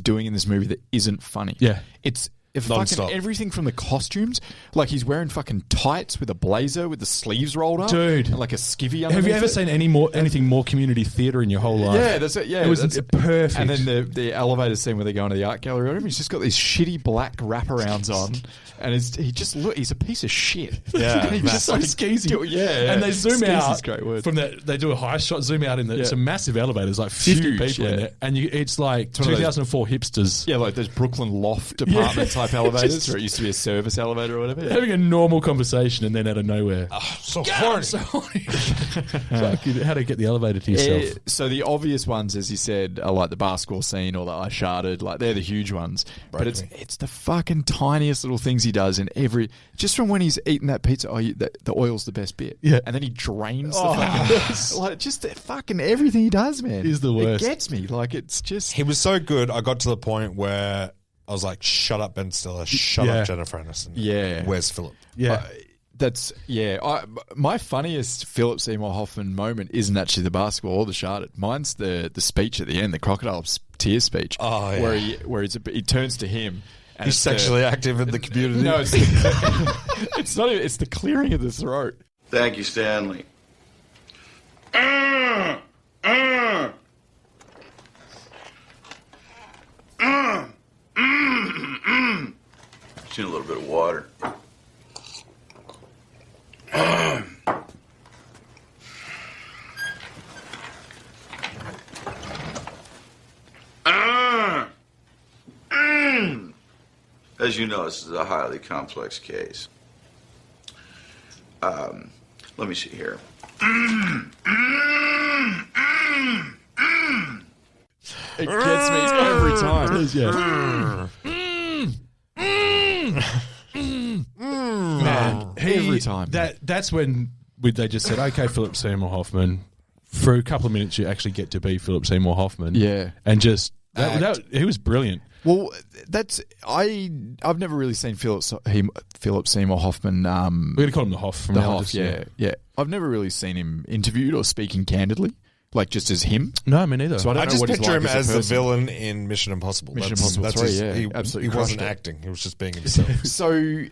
doing in this movie that isn't funny. Yeah. It's Non-stop. fucking everything from the costumes. Like he's wearing fucking tights with a blazer with the sleeves rolled up, Dude. and like a skivvy. Have you ever it. seen anything more community theatre in your whole life? Yeah, that's it. Yeah, it was that's perfect. And then the elevator scene where they go into the art gallery, or whatever, he's just got these shitty black wraparounds on, and he's a piece of shit. Yeah, He's just so skeezy. Yeah, and they zoom Skeezy's out a great word. from that. They do a high shot, zoom out in the Yeah. some massive elevators, like 50 Huge, people in yeah. there, and it's like one of those- 2004 hipsters. Yeah, like those Brooklyn loft apartment type elevators, where it used to be a service elevator or whatever. Yeah. Having a normal conversation, and then out of nowhere, So horny. so horny. Fuck, how to get the elevator to yourself? So the obvious ones, as you said, are like the basketball scene or the I Sharted. Like they're the huge ones. But it's the fucking tiniest little things he does in every. Just from when he's eating that pizza, the oil's the best bit. Yeah. And then he drains the fucking. Like just the fucking everything he does, man. Is the worst. It gets me. Like it's just. He was so good, I got to the point where I was like, shut up, Ben Stiller. Shut Yeah. up, Jennifer Aniston. Yeah. Where's Philip? Yeah, My funniest Philip Seymour Hoffman moment isn't actually the basketball or the Sharted. Mine's the speech at the end, the crocodile tear speech. Oh, yeah. Where he turns to him. And He's it's sexually active in the community. No, it's it's not even. It's the clearing of the throat. Thank you, Stanley. Just need a little bit of water. As you know, this is a highly complex case. Let me see here. It gets me every time. man, every time. That's when they just said, okay, Philip Seymour Hoffman. For a couple of minutes, you actually get to be Philip Seymour Hoffman. Yeah. and just he was brilliant. Well, I've never really seen Philip Seymour Hoffman. We're gonna call him the Hoff from The now on, Hoff, yeah. I've never really seen him interviewed or speaking candidly, like just as him. No, me neither. So I don't I know just what he's picture like him as a the person. villain in Mission Impossible. Mission Impossible 3, yeah, He absolutely wasn't crushed it. acting. He was just being himself. So,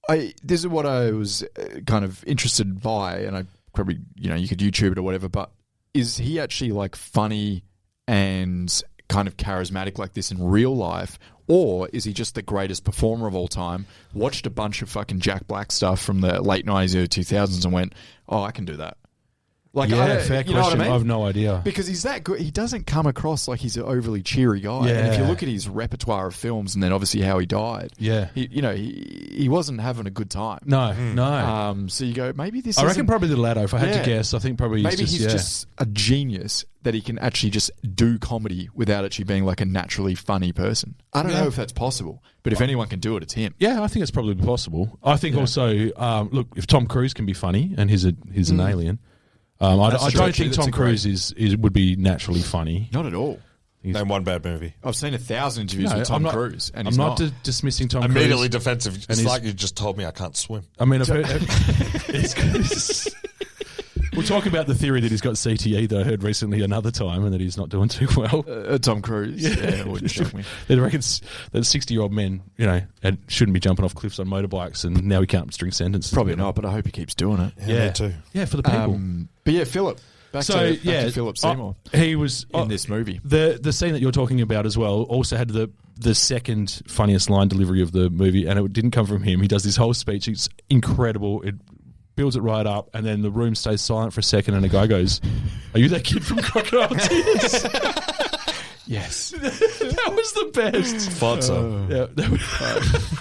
this is what I was kind of interested by, and I probably, you could YouTube it or whatever, but is he actually like funny and kind of charismatic like this in real life, or is he just the greatest performer of all time, watched a bunch of fucking Jack Black stuff from the late 90s, early 2000s and went, oh, I can do that? Like, yeah, fair you know what question. I mean? have no idea. Because he's that good. He doesn't come across like he's an overly cheery guy. Yeah. And if you look at his repertoire of films and then obviously how he died, Yeah. he wasn't having a good time. No. So you go, maybe this I reckon isn't- probably the latter. If I had Yeah. to guess, I think probably maybe he's just a genius that he can actually just do comedy without actually being like a naturally funny person. I don't know if that's possible, but if anyone can do it, it's him. Yeah, I think it's probably possible. I think also, look, if Tom Cruise can be funny and he's an alien, I don't true. think That's Tom a great- Cruise would be naturally funny. Not at all. Name one bad movie. I've seen 1,000 interviews No, with Tom I'm not- Cruise, and I'm he's not not. dismissing Tom Immediately Cruise. defensive. It's he's- like you just told me I can't swim. I mean, I've heard. We'll talk about the theory that he's got CTE that I heard recently another time and that he's not doing too well. Tom Cruise. Yeah, it wouldn't shock me. They reckon that 60-year-old men, and shouldn't be jumping off cliffs on motorbikes, and now he can't string sentences. Probably not, but I hope he keeps doing it. Yeah, me too. Yeah, for the people. But yeah, Philip. Back to Philip Seymour he was in this movie. The scene that you're talking about as well also had the second funniest line delivery of the movie, and it didn't come from him. He does this whole speech. It's incredible. It builds it right up, and then the room stays silent for a second, and a guy goes, "Are you that kid from Crocodile Tears?" Yes. That was the best. Thought so. Yeah,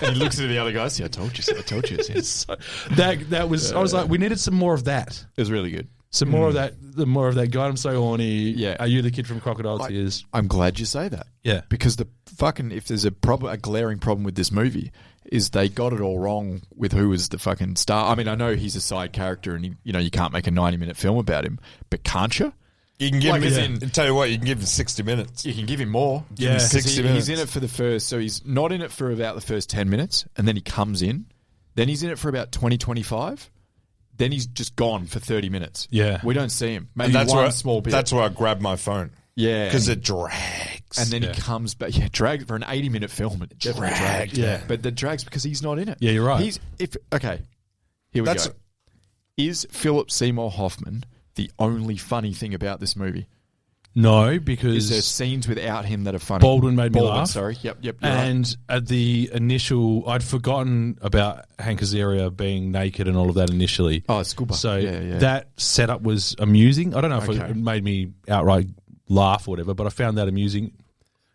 And he looks at the other guys. Yeah, I told you. I told you. It that was. I was like, we needed some more of that. was really good. Some more of that. The more of that. God, I'm so horny. Yeah. Are you the kid from Crocodile Tears? I'm glad you say that. Yeah. Because if there's a glaring problem with this movie, is they got it all wrong with who was the fucking star. I mean, I know he's a side character, and you can't make a 90-minute film about him, but can't you? You can give Like, as him. in- Tell you what, you can give him 60 minutes. You can give him more. Give him 60 minutes. He's in it for the first, so he's not in it for about the first 10 minutes, and then he comes in, Then he's in it for about 20, 25. Then he's just gone for 30 minutes. Yeah. We don't see him. And Maybe one where, small bit. That's where I grabbed my phone. Yeah. Because it drags. And then he comes back. Yeah, dragged for an 80-minute film. It definitely dragged. Yeah. But the drags because he's not in it. Yeah, you're right. Okay, here we go. Is Philip Seymour Hoffman the only funny thing about this movie? No, because Is there scenes without him that are funny? Baldwin made me laugh. Sorry. Yep. You're And right. at the initial, I'd forgotten about Hank Azaria being naked and all of that initially. Oh, scuba. So Yeah. that setup was amusing. I don't know if Okay. it made me outright laugh or whatever, but I found that amusing.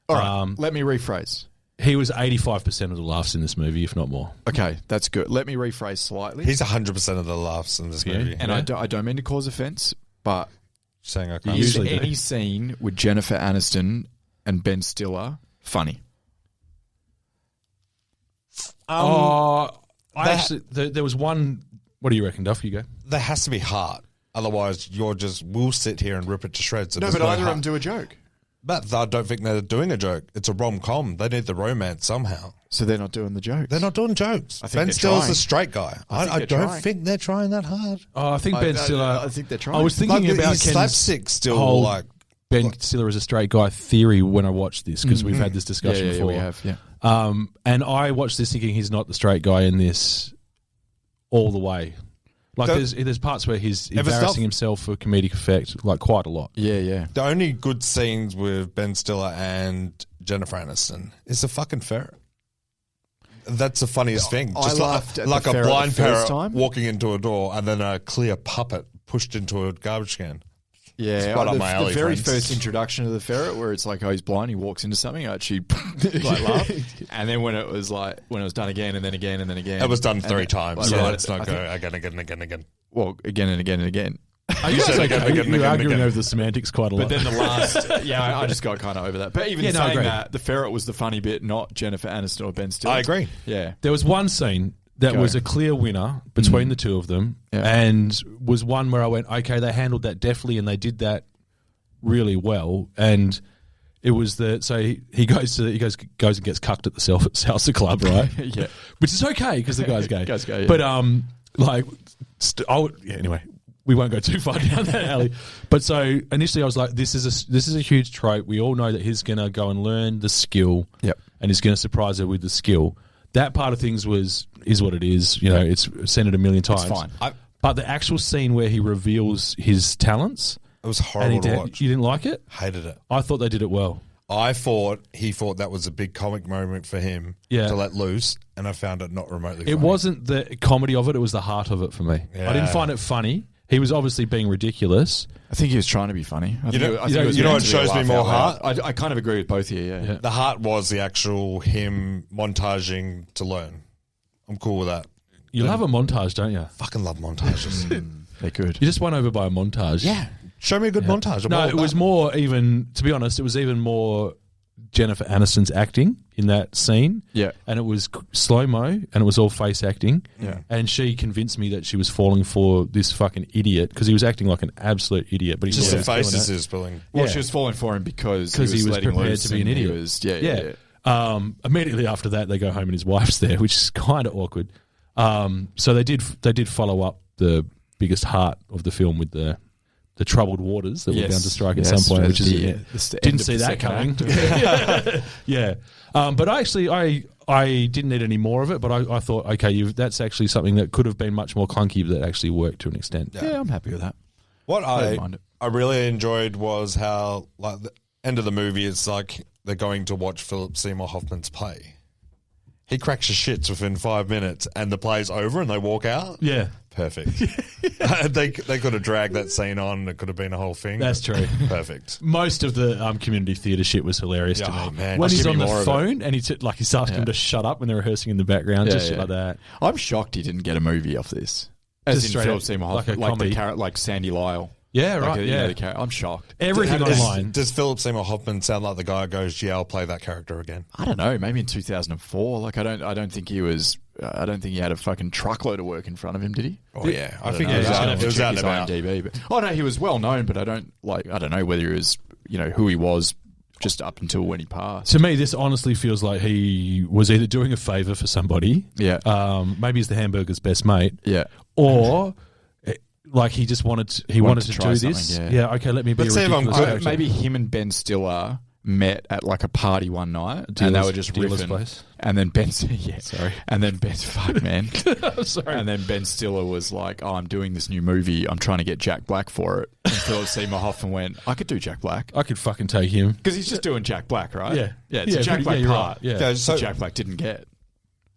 All right, let me rephrase. He was 85% of the laughs in this movie, if not more. Okay, that's good. Let me rephrase slightly. He's 100% of the laughs in this movie. And I don't mean to cause offence, but Saying I can't. is usually do. any scene with Jennifer Aniston and Ben Stiller funny? There was one. What do you reckon, Duff? You go. There has to be heart. Otherwise, we'll sit here and rip it to shreds. No, but either of them do a joke. But I don't think they're doing a joke. It's a rom-com. They need the romance somehow. So they're not doing the jokes. They're not doing jokes. I think Ben they're Stiller's trying. the straight guy. I they're don't trying. think they're trying that hard. Oh, I think Ben Stiller. I think they're trying. I was thinking about his Ken's slapstick still whole like Ben Stiller as a straight guy theory when I watched this because we've had this discussion yeah, before. we have. Yeah. And I watched this thinking he's not the straight guy in this all the way. Like there's parts where he's embarrassing himself for comedic effect, like quite a lot. Yeah. the only good scenes with Ben Stiller and Jennifer Aniston is the fucking ferret. That's the funniest thing. I Just laughed at like the a ferret blind the first parrot time. walking into a door and then a clear puppet pushed into a garbage can. Yeah, It's right up my alley, the very friends. first introduction of the ferret, where it's like, oh, he's blind, he walks into something, I actually like laugh. And then when it was done again and then again and then again, It was done and 3 then- times. like, So right, let's not I go think- again. Well, again and again and again. Are you guys said okay? again, You're arguing again. over the semantics quite a lot. But then the last, I just got kind of over that. But even Yeah, no, I saying agree. that, the ferret was the funny bit, not Jennifer Aniston or Ben Stiller. I agree. Yeah. there was one scene that Go. was a clear winner between the two of them, Yeah. and was one where I went, okay, they handled that deftly and they did that really well. And it was he goes and gets cucked at the salsa club, right? Yeah. Which is okay because the guy's gay. Guy's gay, yeah. But anyway, we won't go too far down that alley. But so initially, I was like, this is a huge trope. We all know that he's going to go and learn the skill, Yep. and he's going to surprise her with the skill. That part of things is what it is. You know, it's seen it a million times. fine. But the actual scene where he reveals his talents, It was and horrible to watch. you didn't like it? Hated it. I thought they did it well. He thought that was a big comic moment for him Yeah. to let loose, and I found it not remotely funny. It wasn't the comedy of it; it was the heart of it for me. I didn't Yeah. find it funny. He was obviously being ridiculous. I think he was trying to be funny. I think know- it- I think it was you know meant what to be a shows me laugh more out loud. I kind of agree with both here, yeah. The heart was the actual him montaging to learn. I'm cool with that. You love a montage, don't you? Fucking love montages. They could. You just won over by a montage. Yeah. Show me a good montage. I'm No, all it was about more even, to be honest, it was even more Jennifer Aniston's acting in that scene. Yeah. And it was slow-mo and it was all face acting. Yeah. And she convinced me that she was falling for this fucking idiot because he was acting like an absolute idiot. But he just the wasn't doing faces it. is pulling. Well, Yeah. she was falling for him because Because he was letting prepared loose to be an and he idiot. was- yeah. Immediately after that, they go home and his wife's there, which is kind of awkward. So they did follow up the biggest heart of the film with the troubled waters that were Yes. bound to strike Yes, at some point, which is the didn't end of see the that second coming. act. Yeah, but I didn't need any more of it. But I thought, okay, that's actually something that could have been much more clunky, but that actually worked to an extent. Yeah, I'm happy with that. What don't mind it. I really enjoyed was how, like, the end of the movie, it's like they're going to watch Philip Seymour Hoffman's play. He cracks your shits within 5 minutes, and the play's over, and they walk out. Yeah, Perfect. They could have dragged that scene on. It could have been a whole thing. that's true. Perfect. Most of the community theatre shit was hilarious to Oh, me. man. When Just he's give on me the more of phone and he's asking him to shut up when they're rehearsing in the background, just shit like that. I'm shocked he didn't get a movie off this. As Just in straight Philip up, Seymour like a Hoffman, like comedy. the character, like Sandy Lyle. Yeah, Like right. you know, Yeah, the character. I'm shocked. everything online. Does Philip Seymour Hoffman sound like the guy who goes, "Yeah, I'll play that character again"? I don't know. Maybe in 2004. Like I don't think he was. I don't think he had a fucking truckload of work in front of him. Did he? Oh yeah, I don't think know. it was I'd out. have It was out and about. IMDb, but no, he was well known. But I don't know whether he was. You know who he was just up until when he passed. To me, this honestly feels like he was either doing a favour for somebody. Yeah. Maybe he's the hamburger's best mate. Yeah. Or like he just wanted to do try this. something, Yeah. Okay. Let me be. Let's see if I'm ridiculous good. character. Maybe him and Ben Stiller met at like a party one night, and they were just Dealer's riffing. place. And then and then fuck man, Sorry. and then Ben Stiller was like, "Oh, I'm doing this new movie. I'm trying to get Jack Black for it." And Philip Seymour Hoffman went, "I could do Jack Black I could fucking take him. because he's just doing Jack Black, right? Yeah. yeah. It's Yeah, a Jack pretty- Black yeah, you're part. right. Yeah. Okay, so that Jack Black didn't get,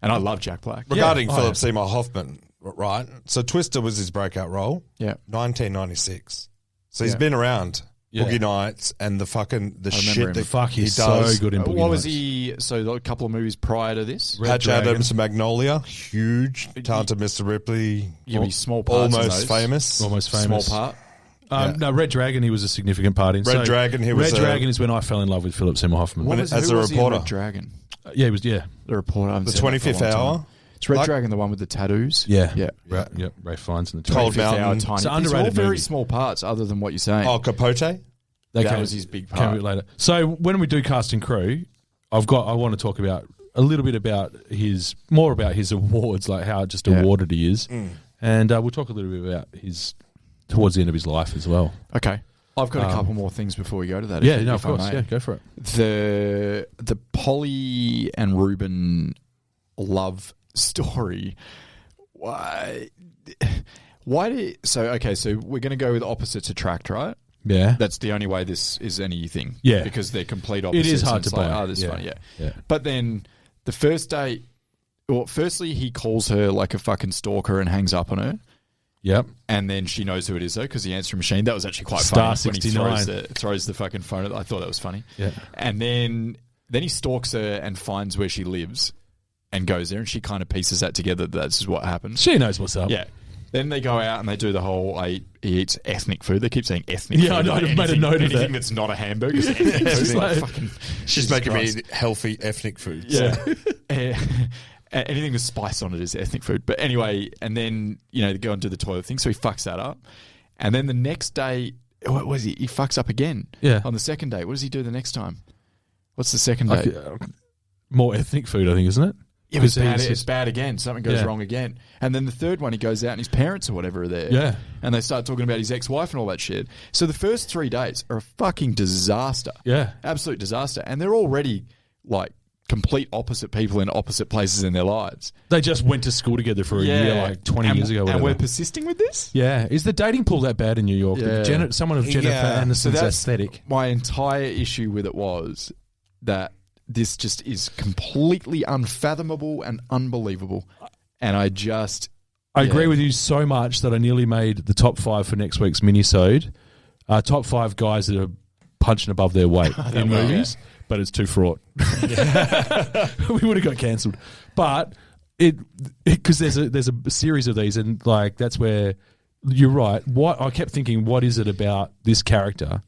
and I love Jack Black. regarding Yeah. Philip Seymour Hoffman, right? So Twister was his breakout role. Yeah. 1996. So he's Yeah. been around. Yeah. Boogie Nights and the remember shit him. that Fuck, he's he does. so good in Boogie What was Nights. he? So a couple of movies prior to this. Patch Dragon. Adams, Magnolia, huge. Talented Mr. Ripley, Yeah, he's small parts in almost those. famous. Almost Small famous. part. No, Red Dragon. He was a significant part in. Red Dragon, he was Red a- Dragon is when I fell in love with Philip Seymour Hoffman. When Was- as who a was he in reporter. Red Dragon. Yeah, he was. Yeah, The reporter. I haven't The seen that for a 25th long time. Hour. It's Red Like- Dragon, the one with the tattoos. yeah, Yeah. Yep. Ray Fiennes and the Cold 25th Hour, Mountain. Tiny. It's an These are all underrated very movie. small parts, other than what you're saying. Oh, Capote. They That came- was his big came part. a bit later. So when we do cast and crew, I want to talk about a little bit about his awards, like how just awarded he is, and we'll talk a little bit about his towards the end of his life as well. Okay. I've got a couple more things before we go to that. Yeah, if- no, if of I course, may. yeah, go for it. The Polly and Ruben love story. Why so we're going to go with opposites attract, right? Yeah, That's the only way this is anything. Yeah. Because they're complete it opposites. is hard and to it's like, buy. oh, this is Yeah. funny, Yeah. But then the first date, well, firstly, he calls her like a fucking stalker and hangs up on her. Yep. And then she knows who it is, though, because the answering machine. That was actually quite Star funny when he 69. throws the fucking phone. I thought that was funny. Yeah. And then he stalks her and finds where she lives and goes there, and she kind of pieces that together. That's what happenens. She knows what's up. Yeah. Then they go out and they do the whole he eats ethnic food. They keep saying ethnic Yeah, food. I know, like I've made a note of anything that. that's not a hamburger is ethnic food. It's Like, like- fucking, She's Jesus making Christ. me healthy ethnic foods. Yeah. Anything with spice on it is ethnic food. But anyway, and then, they go and do the toilet thing. So he fucks that up. And then the next day, what was he? He fucks up again. Yeah. On the second day. What does he do the next time? What's the second day? More ethnic food, I think, isn't it? It was 'Cause bad. he's It's bad again. Something goes Yeah. wrong again. And then the third one, he goes out and his parents or whatever are there. Yeah. And they start talking about his ex-wife and all that shit. So the first 3 dates are a fucking disaster. Yeah. Absolute disaster. And they're already like complete opposite people in opposite places in their lives. They just went to school together for a year, like 20 years ago. And Whatever. we're persisting with this? Yeah. Is the dating pool that bad in New York? Yeah. Someone of Jennifer Yeah. Aniston's So that's aesthetic. my entire issue with it was that this just is completely unfathomable and unbelievable. And I agree with you so much that I nearly made the top 5 for next week's mini-sode. Top 5 guys that are punching above their weight in movies, but it's too fraught. We would have got cancelled. But because there's a series of these, and like that's where you're right. What I kept thinking, what is it about this character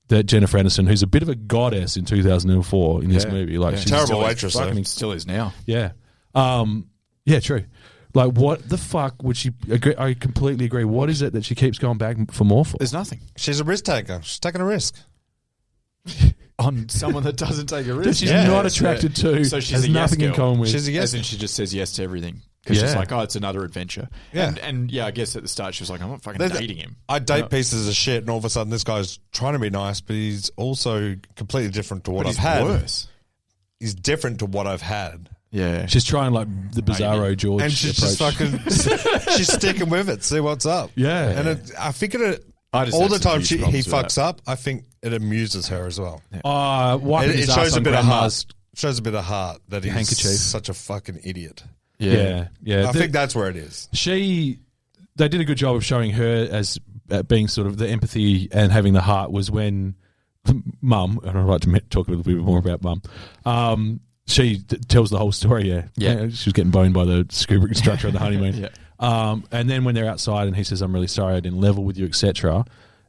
that Jennifer Aniston, who's a bit of a goddess in 2004 in this movie, like she's Terrible still- waitress, though. fucking still is now. yeah. Yeah, true. Like, what the fuck would she agree? I completely agree. What is it that she keeps going back for more for? There's nothing. She's a risk taker. She's taking a risk. On someone that doesn't take a risk. That she's not attracted to, So she's has a yes nothing in girl. common with. She's a yes. As in she just says yes to everything. Because she's Yeah. like, oh, it's another adventure. Yeah. And I guess at the start she was like, I'm not fucking There's- dating him. I date pieces of shit, and all of a sudden this guy's trying to be nice, but he's also completely different to what But I've he's had. worse. He's different to what I've had. Yeah. She's trying like the Bizarro George And she's approach. just fucking, she's sticking with it, see what's up. Yeah. And I think I just all have the some time huge he problems with fucks that. up, I think it amuses her as well. Wiping It his shows ass a on bit of grandma's. heart. Shows a bit of heart that he's Handkerchief. such a fucking idiot. Yeah. I think that's where it is. They did a good job of showing her as being sort of the empathy and having the heart was when Mum, and I'd like to talk a little bit more about Mum, she tells the whole story, yeah. She was getting boned by the scuba instructor on the honeymoon. Yeah. And then when they're outside and he says, I'm really sorry I didn't level with you, etc.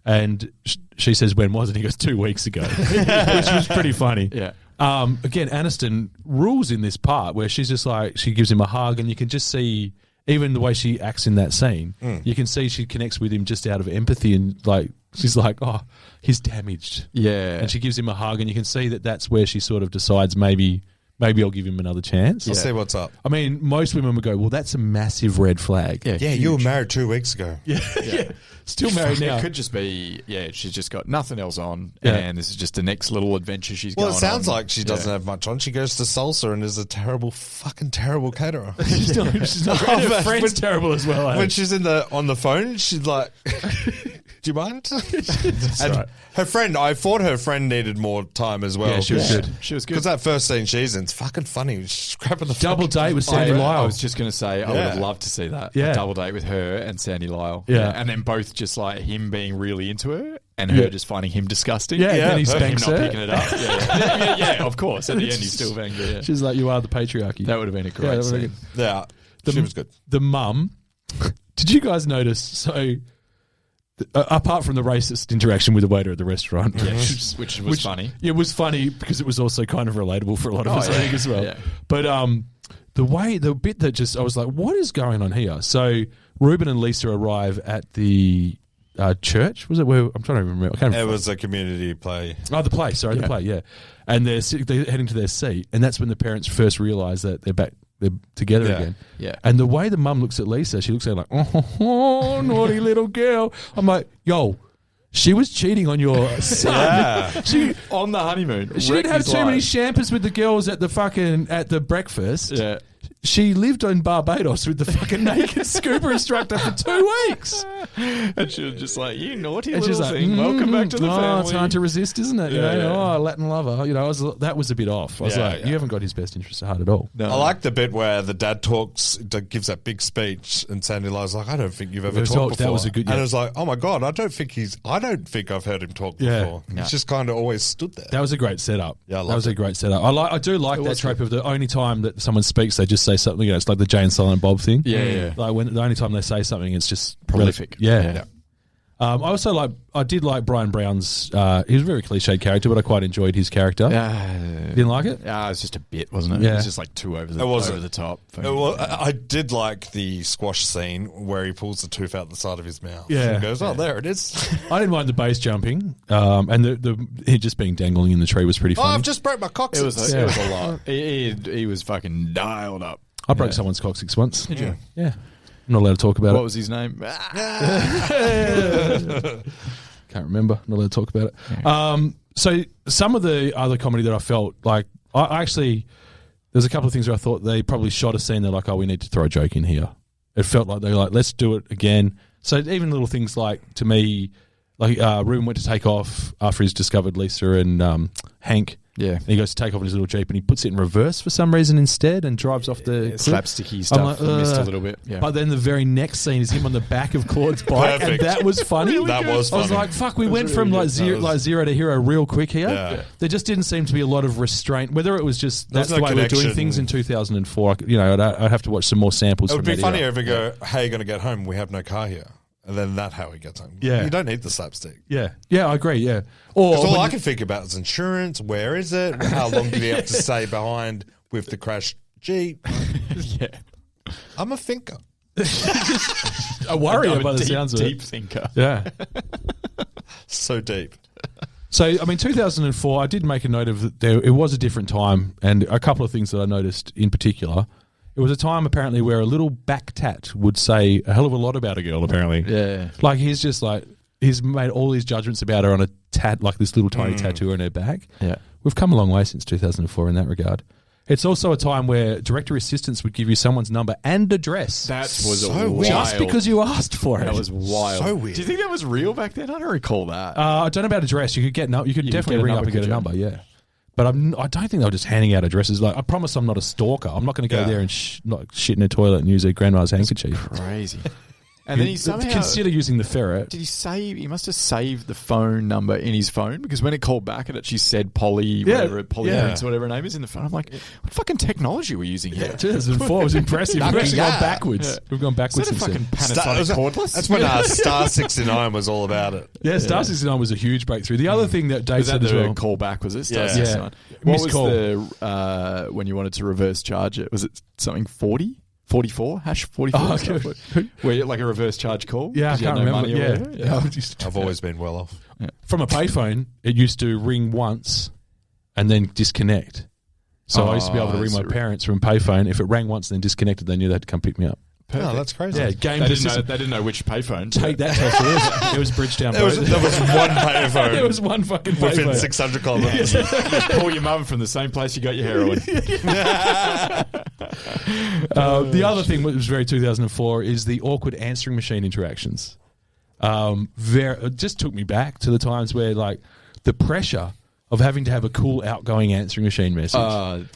And she says, when was it? He goes, 2 weeks ago, which was pretty funny. Yeah. Again, Aniston rules in this part where she's just like, she gives him a hug and you can just see even the way she acts in that scene, you can see she connects with him just out of empathy, and like she's like, oh, he's damaged. Yeah. And she gives him a hug, and you can see that that's where she sort of decides maybe I'll give him another chance. I'll see what's up. I mean, most women would go, well, that's a massive red flag. Yeah, you were married 2 weeks ago. Yeah. Still married now. It could just be, she's just got nothing else on, and this is just the next little adventure she's going on. Well, it sounds like she doesn't have much on. She goes to salsa and is a fucking terrible caterer. She's not great. Her friend's terrible as well. When she's on the phone, she's like, do you mind? That's and right. her friend, I thought her friend needed more time as well. Yeah, she was good. She was good. Because that first scene she's in, it's fucking funny. She's grabbing the Double date with Sandy Lyle. I was just going to say, I would have loved to see that. Yeah. A double date with her and Sandy Lyle. Yeah. And then both just like him being really into her and her just finding him disgusting. Yeah, and then he him spanks not her. picking it up. Yeah, of course. At the end, he still banged her. Yeah. She's like, you are the patriarchy. That would have been a great scene. Yeah, she was good. The mum, did you guys notice, so apart from the racist interaction with the waiter at the restaurant, which was funny. It was funny because it was also kind of relatable for a lot of us, I think, as well. Yeah. But the bit that just, I was like, what is going on here? So Ruben and Lisa arrive at the church. Was it where? I'm trying to remember. I can't remember. It was a community play. Oh, the play. Sorry, the play. Yeah, and they're heading to their seat, and that's when the parents first realise that they're back. They're together again. Yeah. And the way the mum looks at Lisa, she looks at her like, oh, naughty little girl. I'm like, yo, she was cheating on your son. She, on the honeymoon. she didn't have too many champers with the girls at the breakfast. Yeah. She lived on Barbados with the fucking naked scuba instructor for 2 weeks. And she was just like, you naughty And little she's like, thing. Welcome back to the family. It's hard to resist, isn't it? You know, Yeah. oh, Latin lover. You know, that was a bit off. I was like, you haven't got his best interest at heart at all. No. I like the bit where the dad gives that big speech, and Sandy Lyle's like, I don't think you've ever talked before. That was a good. Yeah. And it was like, oh my god, I don't think I've heard him talk before. Yeah. He's just kind of always stood there. That was a great setup. Yeah, that was a great setup. I do like that trope of the only time that someone speaks, they just say something. You know, it's like the Jay and Silent Bob thing. Yeah. Like when the only time they say something, it's just Prolific. Yeah. I did like Brian Brown's. He was a very cliched character, but I quite enjoyed his character. Didn't like it. It was just a bit, wasn't it? Yeah. It was just like too over the top. I did like the squash scene where he pulls the tooth out the side of his mouth. Yeah. And goes, there it is. I didn't mind the base jumping, and it just being dangling in the tree was pretty funny. I've just broke my coccyx. It was a lot. He was fucking dialed up. I broke someone's coccyx once. Did you? Yeah. I'm not allowed to talk about What it. was his name? Can't remember. Not allowed to talk about it. So some of the other comedy that I felt like, I actually, there's a couple of things where I thought they probably shot a scene. They're like, oh, we need to throw a joke in here. It felt like they were like, let's do it again. So even little things like, to me, like Ruben went to take off after he's discovered Lisa and Hank. Yeah. And he goes to take off in his little Jeep and he puts it in reverse for some reason instead and drives off the cliff. Slapsticky stuff. Missed a little bit. Yeah. But then the very next scene is him on the back of Claude's bike. Perfect. And that was funny. That was funny. I was like, fuck, we went from zero to hero real quick here. Yeah. There just didn't seem to be a lot of restraint. Whether it was just that's There's the no way we were doing connection. things in 2004. You know, I'd have to watch some more samples It from would be that funnier era. if we go, how are you going to get home? We have no car here. And then that's how he gets home. Yeah. You don't need the slapstick. Yeah, I agree, yeah. Or Because all when I can think about is insurance. Where is it? How long did he have to stay behind with the crashed Jeep? Yeah. I'm a thinker. a warrior I'm a by the deep, sounds of it. deep thinker. Yeah. So deep. So, I mean, 2004, I did make a note of that it was a different time, and a couple of things that I noticed in particular. It was a time, apparently, where a little back tat would say a hell of a lot about a girl, apparently. Yeah. Like, he's made all these judgments about her on a tat, like this little tiny tattoo on her back. Yeah. We've come a long way since 2004 in that regard. It's also a time where director assistants would give you someone's number and address. That was So wild. weird. Just because you asked for it. That was wild. So weird. Do you think that was real back then? I don't recall that. I don't know about address. You could definitely get a ring up number, and get a could you? number, yeah. But I don't think they were just handing out addresses. Like, I promise I'm not a stalker. I'm not going to go there and shit in a toilet and use a grandma's handkerchief. Crazy. And then he somehow consider using the ferret. Did he save? He must have saved the phone number in his phone because when it called back, it actually said Polly, Polly Prince, or whatever her name is in the phone. I'm like, what fucking technology are we using here? 2004 was impressive. We've actually gone backwards. Yeah. We've gone backwards Is that a since fucking then. Panasonic cordless? That's when Star 69 was all about it. Yeah, Star 69 was a huge breakthrough. The other thing that Dave Was said that as the well. call back? Was it? Star Yeah. 69? Yeah. What Missed was call. the when you wanted to reverse charge it? Was it something 40? 44, hash 44. Oh, stuff, good. where you like a reverse charge call. Yeah, I 'cause you had can't no remember. money or Yeah. whatever. Yeah. I used to I've always been well off. From a payphone, it used to ring once and then disconnect. So I used to be able to ring my parents from a payphone. If it rang once and then disconnected, they knew they had to come pick me up. Oh, that's crazy. Yeah, They didn't know which payphone. Take that, Tesla. It was Bridgetown. There was one payphone. There was one fucking payphone. Within 600 kilometres. Call your mum from the same place you got your heroin. The other thing that was very 2004 is the awkward answering machine interactions. It just took me back to the times where, like, the pressure of having to have a cool outgoing answering machine message.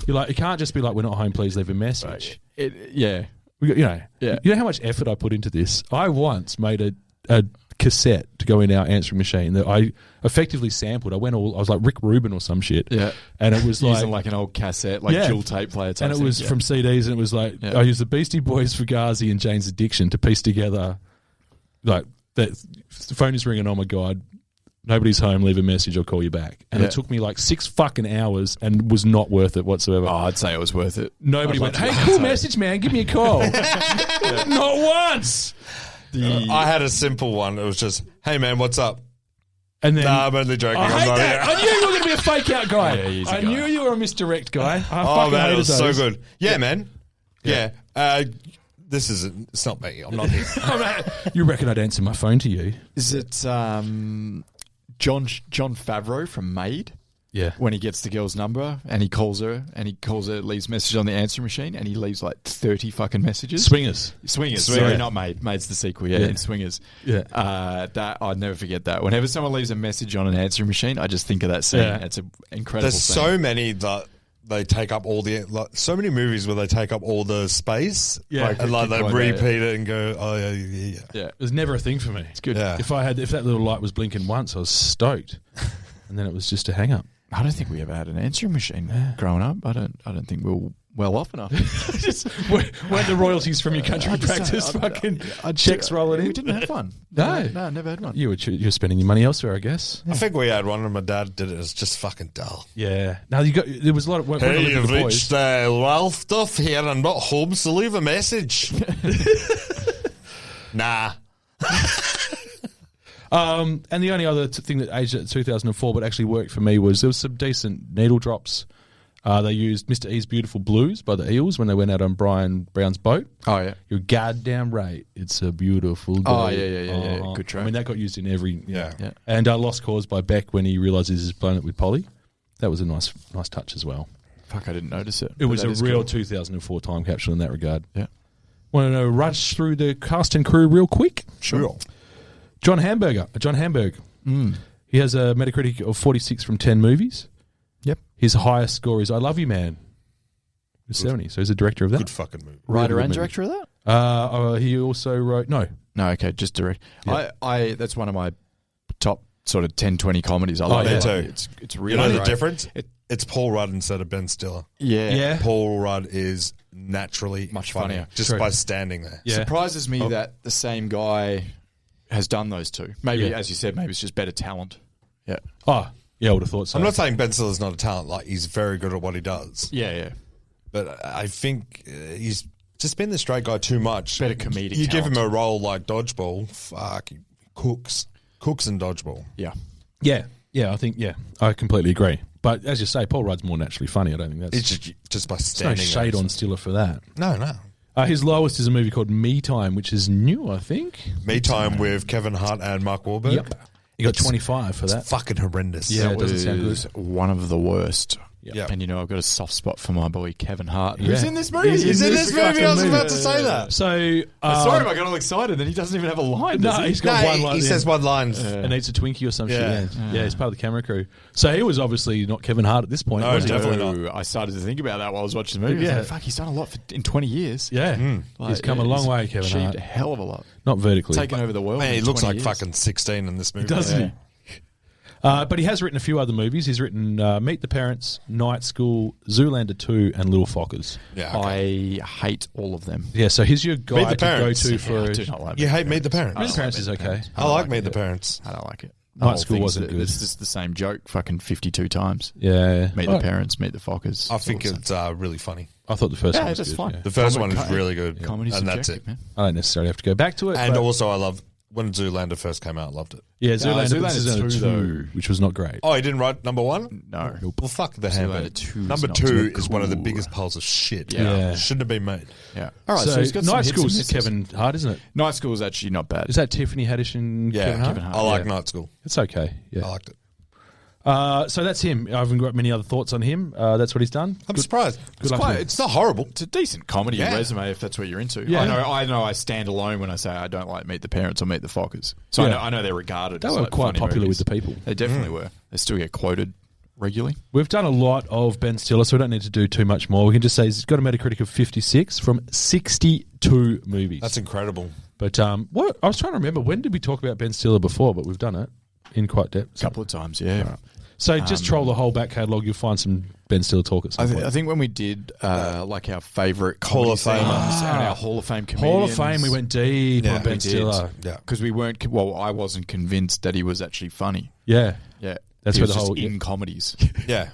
You're like, it can't just be like, we're not home, please leave a message. Yeah. You know how much effort I put into this. I once made a cassette to go in our answering machine that I effectively sampled. I was like Rick Rubin or some shit. Yeah. And it was using like an old cassette, like dual tape player type and it was thing. from CDs, and it was like, I used the Beastie Boys, Fugazi, and Jane's Addiction to piece together, like, the phone is ringing, oh my God, nobody's home, leave a message, I'll call you back. And it took me like 6 fucking hours and was not worth it whatsoever. Oh, I'd say it was worth it. Nobody went, hey, cool message, man, give me a call. Not once. I had a simple one. It was just, hey, man, what's up? And then, I'm only joking. I I'm hate not that. here. I knew you were going to be a fake out guy. Yeah, he's a I guy. knew you were a misdirect guy. I Oh, fucking man, it hated was so those. good. Yeah, man. Yeah. It's not me. I'm not here. You reckon I'd answer my phone to you? Is it John Favreau from Maid? Yeah. When he gets the girl's number and he calls her, leaves message on the answering machine, and he leaves like 30 fucking messages. Swingers. Sorry, not Maid. Maid's the sequel, in Swingers. Yeah. That I'd never forget that. Whenever someone leaves a message on an answering machine, I just think of that scene. Yeah. It's an incredible There's scene. so many that they take up all the so many movies where they take up all the space. Yeah. And like they Keep going, repeat it and go, oh yeah. Yeah. It was never a thing for me. It's good. Yeah. If that little light was blinking once, I was stoked, and then it was just a hang up. I don't think we ever had an answering machine growing up. I don't think we were well off enough. Just weren't the royalties from your country practice fucking checks rolling in? We didn't have one. No, never had one. You were spending your money elsewhere, I guess. I think we had one, and my dad did it. It was just fucking dull. Yeah. Now there was a lot of. When I Hey, lived with you've the boys- reached Ralph Duff here. I'm not home, so leave a message. Nah. And the only other thing that aged at 2004 but actually worked for me was there was some decent needle drops. They used Mr. E's Beautiful Blues by the Eels when they went out on Brian Brown's boat. Oh, yeah. You're goddamn right. It's a beautiful day. Oh, yeah. Good track. I mean, that got used in every... Yeah. And Lost Cause by Beck when he realises he's blown it with Polly. That was a nice touch as well. Fuck, I didn't notice it. It was But a that is real cool. 2004 time capsule in that regard. Yeah. Want to rush through the cast and crew real quick? Sure. John Hamburg. He has a Metacritic of 46 from 10 movies. Yep. His highest score is I Love You Man. With 70. So he's a director of that. Good fucking movie. Writer Really and good director of that? He also wrote... No. No, okay, just direct. Yeah. I that's one of my top sort of 10, 20 comedies. I like me it. too. It's You really know the great. difference? It's Paul Rudd instead of Ben Stiller. Yeah. Paul Rudd is naturally Much funny, funnier. just True. by standing there. Yeah. Surprises me that the same guy has done those two. Maybe, Yeah. as you said, maybe it's just better talent. Yeah. Oh, yeah, I would have thought so. I'm not saying Ben Stiller's not a talent. Like, he's very good at what he does. Yeah. But I think he's just been the straight guy too much. Better comedic You give him talent. a role like Dodgeball, fuck, he cooks in Dodgeball. Yeah. Yeah, I think, I completely agree. But as you say, Paul Rudd's more naturally funny. I don't think that's... It's just by There's no standing there. shade on Stiller for that. No. His lowest is a movie called Me Time, which is new, I think. Me Time with Kevin Hart and Mark Wahlberg. Yep. He got 25 for that. It's fucking horrendous. Yeah, That it doesn't sound was one of the worst. Yeah. And I've got a soft spot for my boy Kevin Hart. Yeah. Who's in this movie? He's in this movie. I was about to say that. So, Sorry, I got all excited. Then he doesn't even have a line. no, Does he? he's got one line. he says one line. and eats a Twinkie or some Yeah. shit. Yeah, he's part of the camera crew. So he was obviously not Kevin Hart at this point. No, was he? definitely not. I started to think about that while I was watching the movie. Yeah. I was like, fuck, he's done a lot in 20 years. Yeah, he's come a long way, Kevin achieved Hart. a hell of a lot. Not vertically, Taken over the world. Man, he in looks 20 like years. fucking 16 in this movie. doesn't Yeah. he? But he has written a few other movies. He's written Meet the Parents, Night School, Zoolander 2, and Little Fockers. Yeah, okay. I hate all of them. Yeah, so he's your guy Meet the to go Parents. to Yeah, for... I do not like You Meet hate Meet the Parents. Meet the Parents is okay. I like Meet the Parents. I don't like it. Night School wasn't good. It's just the same joke fucking 52 times. Yeah. Meet the parents, meet the Fockers. I think it's really funny. I thought the first one was it's good. fun. Yeah. The first one is really good. Comedy's and that's subjective, it. man. I don't necessarily have to go back to it. And but- also, I love when Zoolander first came out. I loved it. yeah, Zoolander, Zoolander 2, 2, which was not great. Oh, he didn't write number one? No. Well, fuck the Zoolander handbag. 2 is Number not 2 so is one of the cool. biggest piles of shit. Yeah. It shouldn't have been made. Yeah. All right, so, So, he's got some Night hits and School's misses. Kevin Hart, isn't it? Night School is actually not bad. Is that Tiffany Haddish and Yeah, Kevin Hart? I like Yeah. Night School. It's okay. Yeah. I liked it. So that's him. I haven't got many other thoughts on him. That's what he's done. I'm surprised. Good luck to him. It's not horrible. It's a decent comedy Yeah. resume if that's what you're into. Yeah. I know I stand alone when I say I don't like Meet the Parents or Meet the Fockers. So Yeah. I know they're regarded They as were like quite funny popular movies. with the people. They definitely were. They still get quoted regularly. We've done a lot of Ben Stiller, so we don't need to do too much more. We can just say he's got a Metacritic of 56 from 62 movies. That's incredible. But what I was trying to remember, when did we talk about Ben Stiller before? But we've done it in quite depth. A couple of times, yeah. So just troll the whole back catalogue. You'll find some Ben Stiller talk at some point. I think when we did like our favourite Hall of Fame. and our Hall of Fame comedians. Hall of Fame, we went deep on Ben we did. Stiller. Yeah. Because we weren't, I wasn't convinced that he was actually funny. Yeah. Yeah. That's he where was the just whole- in comedies. Yeah.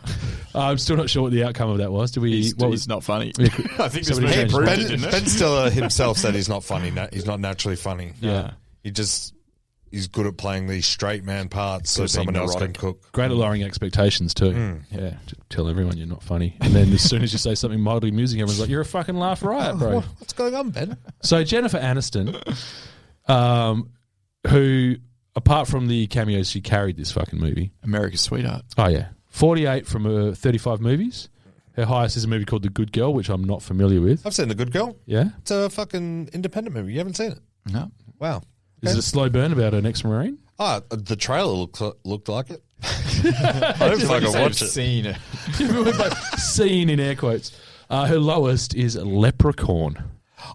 I'm still not sure what the outcome of that was. Did we? He's not funny. Yeah, I think this somebody movie changed proved it. it, didn't it? Ben Stiller himself said he's not funny. He's not naturally funny. Yeah. He's good at playing these straight man parts so Good at being someone else can neurotic. cook. Great at lowering expectations too. Yeah, just tell everyone you're not funny, and then as soon as you say something mildly amusing, everyone's like, "You're a fucking laugh riot, bro." What's going on, Ben? So Jennifer Aniston, who apart from the cameos, she carried this fucking movie. America's Sweetheart. Oh yeah, 48 from 35 movies. Her highest is a movie called The Good Girl, which I'm not familiar with. I've seen The Good Girl. Yeah, It's a fucking independent movie. You haven't seen it? No. Wow. is it a slow burn about an ex-marine? Ah, the trailer looked like it. I don't fucking watch it. Seen it. Seen in air quotes. Her lowest is Leprechaun.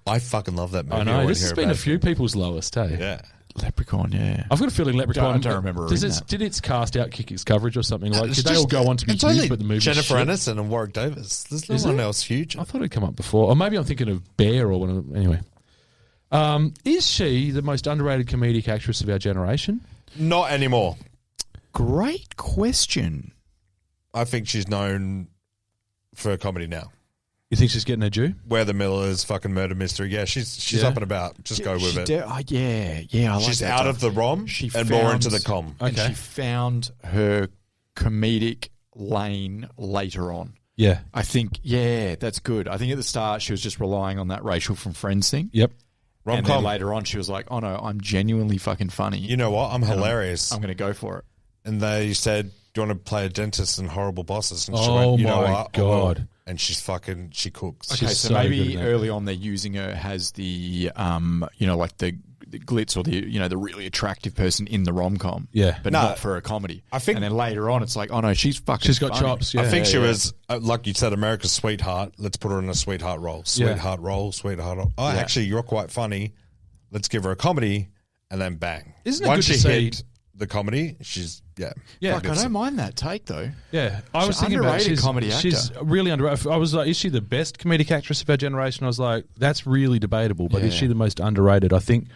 I fucking love that movie. I know wanna this has hear been a about few people's lowest. Hey, it. Yeah. Leprechaun, yeah. I've got a feeling Leprechaun. I don't remember reading that. Did its cast out kick its coverage or something? Like, It's did they all go on to be it's huge, only but the movie Jennifer shit? Aniston and Warwick Davis. There's no Is one it? else huge. I thought it'd come up before, or maybe I'm thinking of Bear or one of them. Anyway, is she the most underrated comedic actress of our generation? Not anymore. Great question. I think she's known for her comedy now. You think she's getting her due? Where the Millers, fucking murder mystery. Yeah, she's Yeah. up and about. Just go with it. Yeah, I like She's that out type. of the rom She and more found- into the com. And Okay. she found her comedic lane later on. Yeah. I think, that's good. I think at the start she was just relying on that Rachel from Friends thing. Yep. And then Rom-com. later on she was like, oh no, I'm genuinely fucking funny. You know what? I'm hilarious. I'm going to go for it. And they said, do you want to play a dentist in Horrible Bosses? And she Oh went, you know my what? I will. God. And she's fucking, she cooks. Okay, She's so so maybe good at that. early on they're using her as the, like the glitz or the really attractive person in the rom-com. Yeah. But No, not for a comedy. I think- And then later on it's like, oh no, she's fucking She's got funny. chops. Yeah. I think she yeah. was, like you said, America's sweetheart. Let's put her in a sweetheart role. Sweetheart role, sweetheart role. Oh, Yeah. actually, you're quite funny. Let's give her a comedy. And then bang. Isn't it Once good she to see- hit the comedy, she's, Yeah. Fuck, I don't mind that take though. Yeah, I was She's thinking about it. underrated comedy actor. She's really underrated. I was like, is she the best comedic actress of our generation? I was like, that's really debatable. But is Yeah. she the most underrated? I think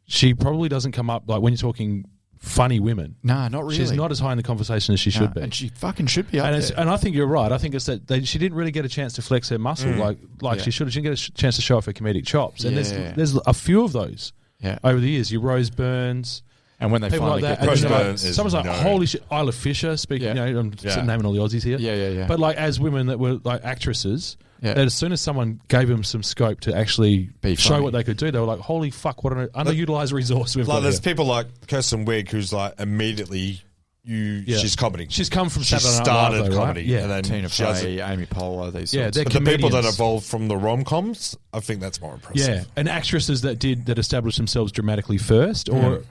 she probably doesn't come up like when you're talking funny women. Nah, not really. She's not as high in the conversation as she should be. And she fucking should be up And, there. and I think you're right. I think it's that she didn't really get a chance to flex her muscle like Yeah. she should. She didn't get a chance to show off her comedic chops. And Yeah. there's a few of those Yeah. over the years. Your Rose Byrnes. And when they People finally like that. get Rose And then, Byrne is someone's like, no. holy shit, Isla Fisher, speaking, Yeah. I'm Yeah. naming all the Aussies here. Yeah. But like as women that were like actresses, Yeah. that as soon as someone gave them some scope to actually Be show funny. what they could do, they were like, holy fuck, what an underutilized resource we've Like, got there's here. people like Kirsten Wiig who's like immediately, Yeah. she's comedy. She's come from She Saturday Night started Live, though, right? comedy. Yeah. And then Tina she has Fey, it. Amy Poehler, these Yeah, sorts. they're But the people that comedians. evolved from the rom-coms, I think that's more impressive. Yeah, and actresses that established themselves dramatically first, or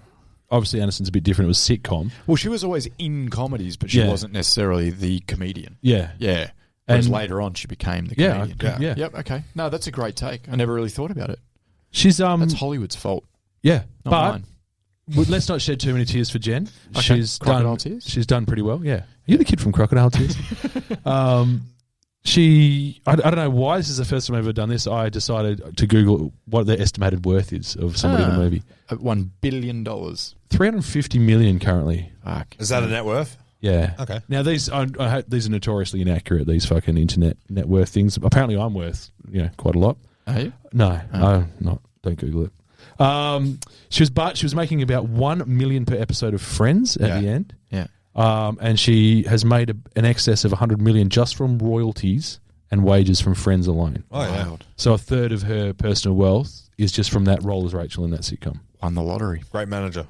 obviously Aniston's a bit different. It was sitcom. Well, she was always in comedies, but she Yeah. wasn't necessarily the comedian. Yeah, Yeah. Whereas And- later on, she became the yeah, comedian. yeah. Yep, okay. No, that's a great take. I never really thought about it. She's That's Hollywood's fault, yeah, not but mine. let's not shed too many tears for Jen. Okay. She's Crocodile done. tears? She's done pretty well. Yeah, you're the kid from Crocodile Tears. I don't know why this is the first time I've ever done this. I decided to Google what their estimated worth is of somebody in a movie. $1 billion. 350 million currently. Fuck. Is that a net worth? Yeah. Okay. Now these are notoriously inaccurate. These fucking internet net worth things. Apparently, I'm worth quite a lot. Are you? No, I'm not. Don't Google it. She was making about 1 million per episode of Friends at the end. Yeah. And she has made an excess of 100 million just from royalties and wages from Friends alone. Oh, yeah. So a third of her personal wealth is just from that role as Rachel in that sitcom. Won the lottery. Great manager.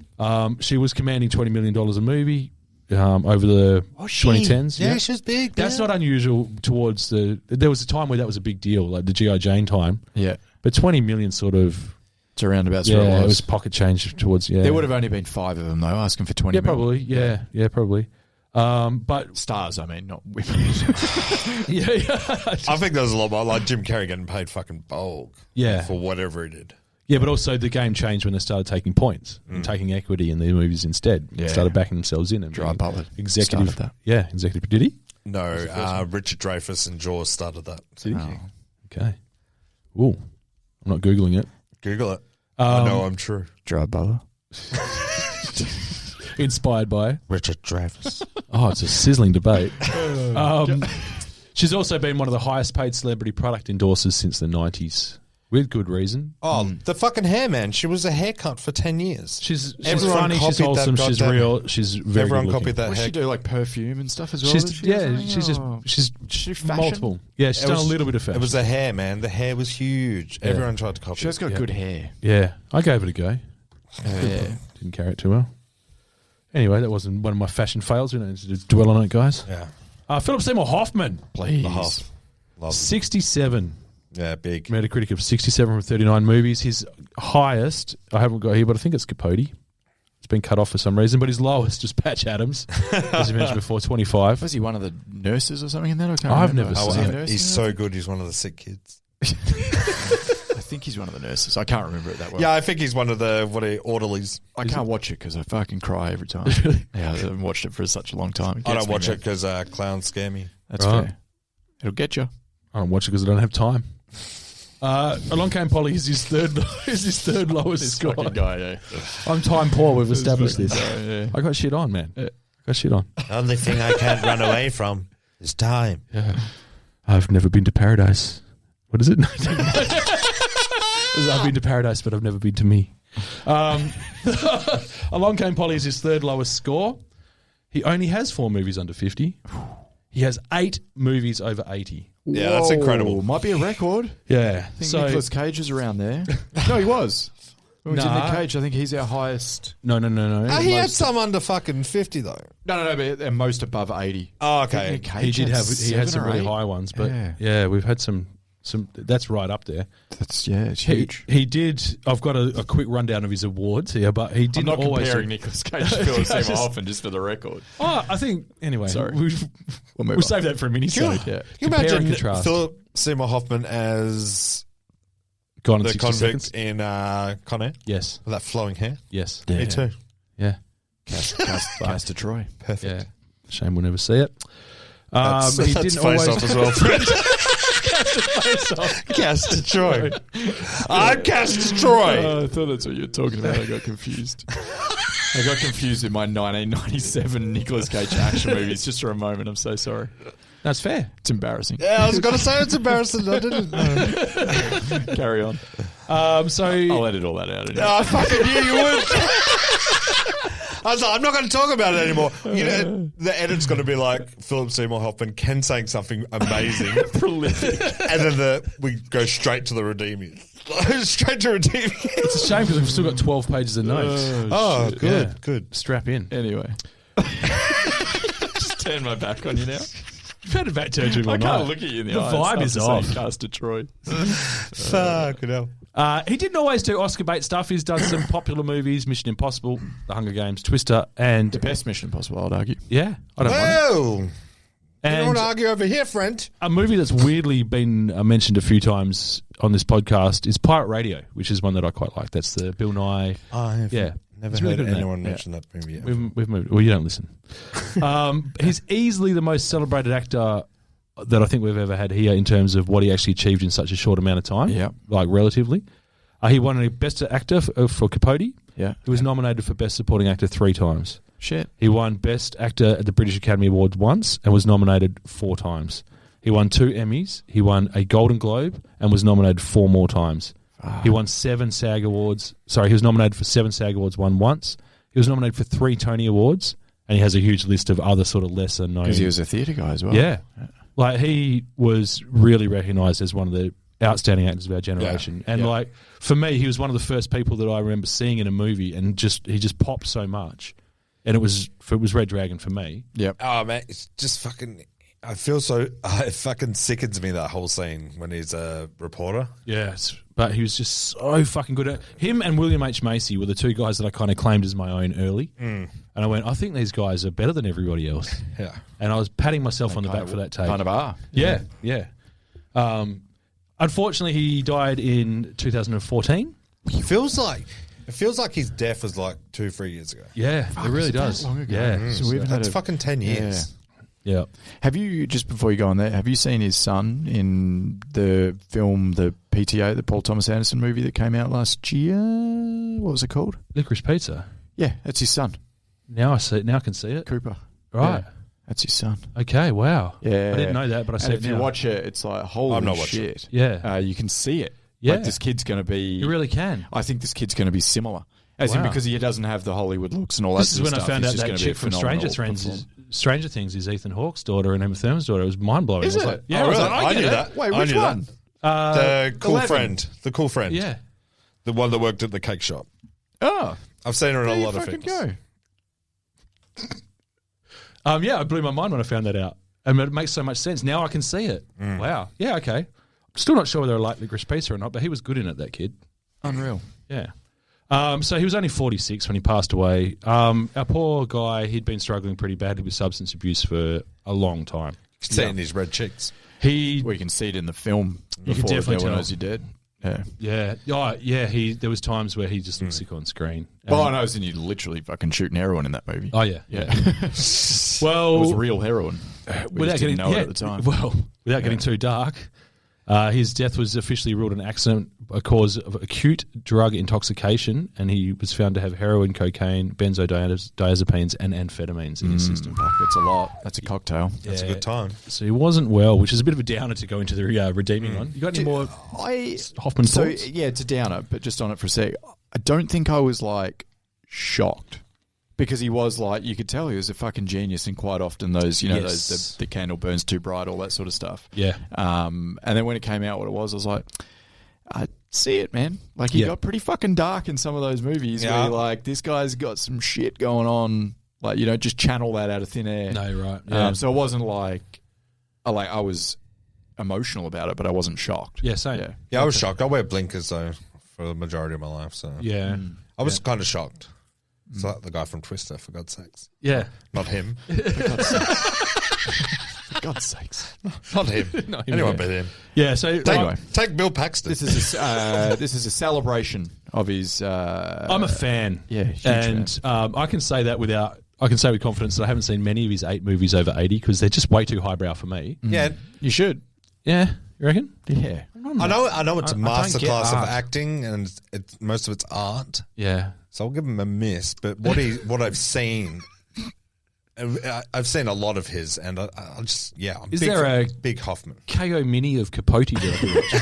She was commanding $20 million a movie over the 2010s. Yeah, she was big. That's not unusual towards there was a time where that was a big deal, like the G.I. Jane time. Yeah. But 20 million sort of... It's around about it was pocket change towards, There would have only been 5 of them, though, asking for 20 million. Probably. Yeah, probably. But stars, I mean, not women. I think there's a lot more, like Jim Carrey getting paid fucking bulk for whatever he did. Yeah, but also the game changed when they started taking points and taking equity in their movies instead. Yeah. Started backing themselves in. And Dry Butler executive. That. Yeah, executive. Did he? No, Richard Dreyfuss and Jaws started that. Did he? Okay. Ooh, I'm not Googling it. Google it. I know I'm true. Dry Butler. Inspired by Richard Dreyfuss. Oh, it's a sizzling debate. She's also been one of the highest paid celebrity product endorsers since the 90s. With good reason. Oh, the fucking hair, man. She was a haircut for 10 years. She's funny, she's wholesome, she's real, she's very Everyone good copied that Does hair. she do like perfume and stuff as well? She's multiple. Yeah, she's done a little bit of fashion. It was the hair, man. The hair was huge. Yeah. Everyone tried to copy She's got good hair. Yeah, I gave it a go. Yeah. Didn't carry it too well. Anyway, that wasn't one of my fashion fails. We don't need to dwell on it, guys. Yeah. Philip Seymour Hoffman. Please. Love 67. Yeah, big. Metacritic of 67 from 39 movies. His highest, I haven't got here, but I think it's Capote. It's been cut off for some reason, but his lowest is Patch Adams, as you mentioned before, 25. Was he one of the nurses or something in that? I've never seen it. He's so good. He's one of the sick kids. I think he's one of the nurses. I can't remember it that well. Yeah, I think he's one of the orderlies. I can't watch it because I fucking cry every time. Yeah, I haven't watched it for such a long time. I don't watch it because clowns scare me. That's fair. It'll get you. I don't watch it because I don't have time. Along Came Polly is his third lowest score. Guy, yeah. I'm time poor. We've established this. Yeah. I got shit on, man. I got shit on. The only thing I can't run away from is time. Yeah. I've never been to paradise. What is it? I've been to paradise, but I've never been to me. Along Came Polly is his third lowest score. He only has 4 movies under 50. He has 8 movies over 80. Yeah, that's incredible. Might be a record. Yeah. I think Nicolas Cage was around there. No, he was. When we did Nick Cage, I think he's our highest. No. He had some under fucking 50 though. No, but they're most above 80. Oh, okay. Nick Cage He had some really 8. high ones, but yeah, we've had some. That's right up there. It's huge. He did. I've got a quick rundown of his awards here, but he didn't I'm not always. comparing Nicolas Cage to Philip Seymour Hoffman just for the record. Oh, I think anyway. Sorry. We'll save that for a mini-sode. Can you imagine Philip Seymour Hoffman as Gone in the 60 convict seconds? in Con Air? Yes. With that flowing hair? Yes. Me too. Yeah. Cast to Troy. Perfect. Yeah. Shame we'll never see it. That's he face didn't always off as well, friend. Cast to Troy. I'm Cast to Troy. I thought that's what you were talking about. I got confused. I got confused with my 1997 Nicolas Cage action movies just for a moment. I'm so sorry. That's fair. It's embarrassing. Yeah, I was going to say it's embarrassing. I didn't know. Carry on. So I'll edit all that out. Anyway. I fucking knew you would. I was like, I'm not going to talk about it anymore. You know, the edit's going to be like Philip Seymour Hoffman, Ken saying something amazing, prolific, and then we go straight to the redeeming. Straight to redeeming. It's a shame because we've still got 12 pages of notes. Oh, shit. good, Yeah. good. Strap in. Anyway. Just turn my back on you now. You've had a back turn to I can't look at you in the eye. The vibe is off. Cast to Troy. Fuck, hell. He didn't always do Oscar bait stuff. He's done some popular movies: Mission Impossible, The Hunger Games, Twister, and The best Mission Impossible, I'd argue. yeah, I don't mind. Whoa! You And don't want to argue over here, friend. a movie that's weirdly been mentioned a few times on this podcast is Pirate Radio, which is one that I quite like. That's the Bill Nye. I've Yeah. never It's really heard good, anyone mate. mention that movie yet. We've moved. Well, you don't listen. He's easily the most celebrated actor that I think we've ever had here in terms of what he actually achieved in such a short amount of time. Yeah. Like relatively. He won a Best Actor for Capote. Yeah. He was nominated for Best Supporting Actor 3 times. Shit. He won Best Actor at the British Academy Awards once and was nominated 4 times. He won 2 Emmys. He won a Golden Globe and was nominated 4 more times. He won 7 SAG Awards. Sorry, he was nominated for 7 SAG Awards, won once. He was nominated for 3 Tony Awards, and he has a huge list of other sort of lesser known. Because he was a theatre guy as well. Yeah. Like, he was really recognised as one of the outstanding actors of our generation. Yeah. And, like, for me, he was one of the first people that I remember seeing in a movie, and he just popped so much. And it was Red Dragon for me. Yep. Oh, man, it's just fucking... I feel so... it fucking sickens me, that whole scene when he's a reporter. Yes, but he was just so fucking good at him. And William H. Macy were the 2 guys that I kind of claimed as my own early. And I went, I think these guys are better than everybody else. Yeah. And I was patting myself on the back for that take. Kind of are. Yeah. Unfortunately, he died in 2014. It feels like his death was like 2-3 years ago. Yeah, it really does. Long ago. Yeah. So we've That's fucking 10 years. Yeah. Have you, just before you go on there, have you seen his son in the film, the PTA, the Paul Thomas Anderson movie that came out last year? What was it called? Licorice Pizza. Yeah, that's his son. Now I see it. Now I can see it. Cooper. Right. Yeah, that's his son. Okay. Wow. Yeah. I didn't know that, but I see and it if you now. watch it, it's like, holy I'm not watching shit. Yeah. You can see it. Yeah. Like, this kid's going to be... You really can. I think this kid's going to be similar. As in, Wow. because he doesn't have the Hollywood looks and all that This is sort when of I stuff. found He's out just that gonna be chick a from phenomenal Stranger Things is Ethan Hawke's daughter and Emma Thurman's daughter. It was mind blowing. Is I was it? like, yeah, Oh, I was really? like, I get knew it. that. Wait, I which knew one? The cool 11. friend. The cool friend. Yeah. The one that worked at the cake shop. Oh. I've seen her in There a you lot of fucking things. go. Yeah, it blew my mind when I found that out. And it makes so much sense. Now I can see it. Wow. Yeah, okay. I'm still not sure whether I like Licorice Pizza or not, but he was good in it, that kid. Unreal. Yeah. So he was only 46 when he passed away. Our poor guy, he'd been struggling pretty badly with substance abuse for a long time. You can see it in his red cheeks. Well, you can see it in the film You can before definitely everyone tell. knows you're dead. Yeah. Yeah. Oh, yeah. There was times where he just looked sick on screen. Well, I know, and you're literally fucking shooting heroin in that movie. Oh, yeah. Yeah. Well, It was real heroin. We without just didn't getting know it at the time. Well, without getting too dark, his death was officially ruled an accident, a cause of acute drug intoxication, and he was found to have heroin, cocaine, benzodiazepines, and amphetamines in his system. Fuck, that's a lot. That's a cocktail. That's a good time. So he wasn't well, which is a bit of a downer to go into the redeeming one. You got any more Hoffman thoughts? Yeah, it's a downer, but just on it for a sec. I don't think I was like shocked. Because he was like, you could tell he was a fucking genius, and quite often those, Yes. those the candle burns too bright, all that sort of stuff. Yeah. And then when it came out, what it was, I was like, I see it, man. Like, he got pretty fucking dark in some of those movies where you're like, this guy's got some shit going on. Like, you don't just channel that out of thin air. No, right. Yeah. So it wasn't like I was emotional about it, but I wasn't shocked. Yeah, same. Yeah, I was shocked. I wear blinkers, though, for the majority of my life. So Yeah. I was kind of shocked. It's like the guy from Twister, for God's sakes. Yeah. Not him. For God's sakes. Not him. Not him, Anyone yeah. but him. Yeah, so Take Bill Paxton. This is a celebration of his. I'm a fan. Yeah, huge and I can say that with confidence that I haven't seen many of his 8 movies over 80 because they're just way too highbrow for me. Yeah, You should. Yeah, you reckon? Yeah. I know it's a I don't get masterclass of art. acting, and most of it's art. Yeah. So I'll give him a miss. But what I've seen, I've seen a lot of his, and I'm Is there a big Hoffman? KO Mini of Capote that I can watch?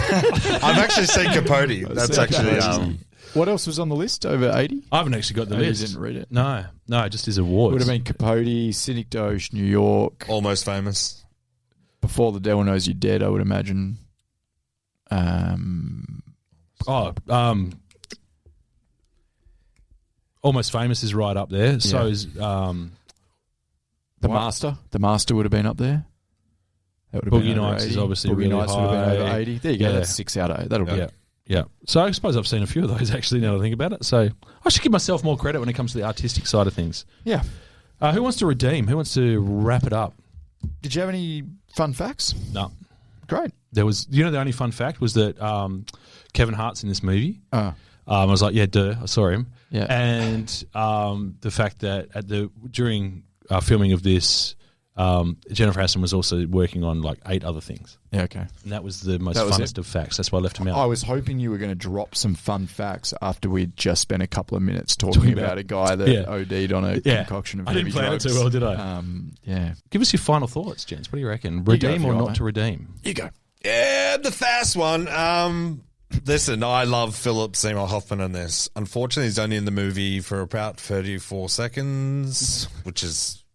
I've actually seen Capote. That's actually What else was on the list over 80? I haven't actually got the Oh, you list. didn't read it? No, just his awards. Would have been Capote, Cynic Doge, New York. Almost Famous. Before the Devil Knows You're Dead, I would imagine. Almost Famous is right up there. So is The Master. The Master would have been up there. That would have Boogie been over Nights 80. is obviously Boogie really Nights would have been over high. 80. There you go. Yeah. That's 6 out of 8. That'll be Yeah. So I suppose I've seen a few of those actually now that I think about it. So I should give myself more credit when it comes to the artistic side of things. Yeah. Who wants to redeem? Who wants to wrap it up? Did you have any fun facts? No. Great. There was, the only fun fact was that Kevin Hart's in this movie. Oh. I was like, yeah, duh, I saw him. Yeah. And the fact that during filming of this, Jennifer Aniston was also working on like 8 other things. Yeah, okay. And that was the most That was funnest of facts. That's why I left him out. I was hoping you were going to drop some fun facts after we'd just spent a couple of minutes talking about a guy that OD'd on a concoction of I didn't plan it too well, did I? Yeah. Give us your final thoughts, gents. What do you reckon? Redeem or not to redeem? You go. Yeah, the fast one. Listen, I love Philip Seymour Hoffman in this. Unfortunately, he's only in the movie for about 34 seconds, which is...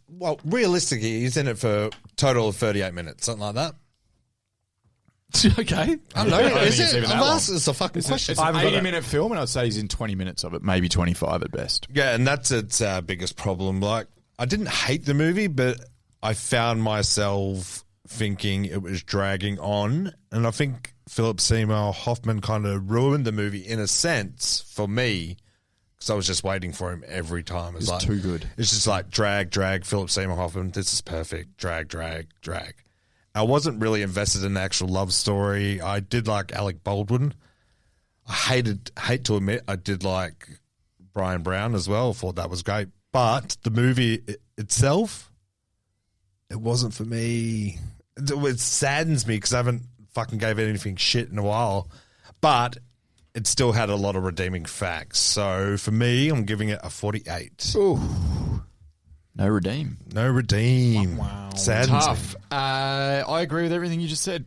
well, realistically, he's in it for a total of 38 minutes, something like that. Okay. I don't know. Is it? I'm asking. It's a fucking question. It's an 80-minute film, and I'd say he's in 20 minutes of it, maybe 25 at best. Yeah, and that's its biggest problem. Like, I didn't hate the movie, but I found myself thinking it was dragging on, and I think Philip Seymour Hoffman kind of ruined the movie in a sense for me. Because I was just waiting for him every time. It's like, too good. It's just like drag, Philip Seymour Hoffman. This is perfect. Drag. I wasn't really invested in the actual love story. I did like Alec Baldwin. I hate to admit, I did like Brian Brown as well. Thought that was great. But the movie itself, it wasn't for me. It saddens me because I haven't fucking gave anything shit in a while. But it still had a lot of redeeming facts. So for me, I'm giving it a 48. Ooh. No redeem. No redeem. Wow. Saddens Tough. me. I agree with everything you just said.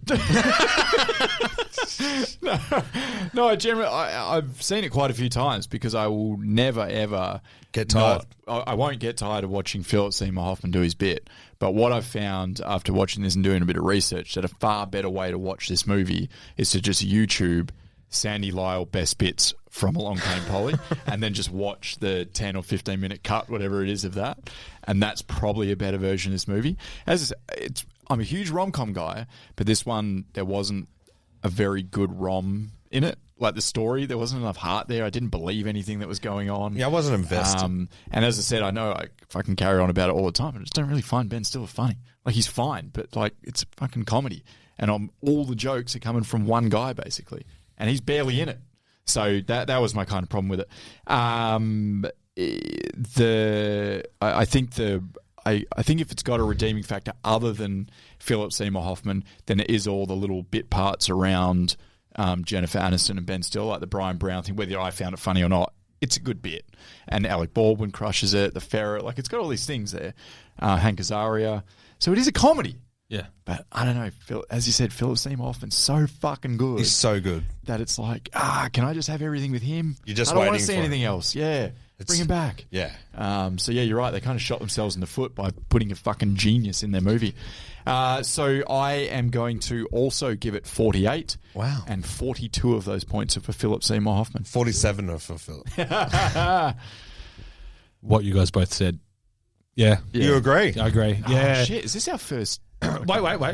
No, generally, I've seen it quite a few times because I will never, ever Get tired. I won't get tired of watching Philip Seymour Hoffman do his bit. But what I've found after watching this and doing a bit of research, that a far better way to watch this movie is to just YouTube Sandy Lyle best bits from Along Came Polly and then just watch the 10 or 15 minute cut, whatever it is of that. And that's probably a better version of this movie. I'm a huge rom-com guy, but this one, there wasn't a very good rom in it. Like the story, there wasn't enough heart there. I didn't believe anything that was going on. Yeah, I wasn't invested. And as I said, I know I fucking carry on about it all the time. I just don't really find Ben Stiller funny. Like, he's fine, but like, it's a fucking comedy. And all the jokes are coming from one guy, basically. And he's barely in it. So that was my kind of problem with it. I think if it's got a redeeming factor other than Philip Seymour Hoffman, then it is all the little bit parts around Jennifer Aniston and Ben Stiller, like the Brian Brown thing, whether I found it funny or not. It's a good bit. And Alec Baldwin crushes it, the ferret, like it's got all these things there. Hank Azaria. So it is a comedy. Yeah. But I don't know, as you said, Philip Seymour Hoffman's so fucking good. He's so good. That it's like, can I just have everything with him? You're just I don't want waiting to see for anything else. Yeah. Bring him back. Yeah. So yeah, you're right. They kind of shot themselves in the foot by putting a fucking genius in their movie. So I am going to also give it 48. Wow. And 42 of those points are for Philip Seymour Hoffman. 47 are for Philip. What you guys both said. Yeah. You agree? I agree. Yeah. Oh, shit. Is this our first... Wait.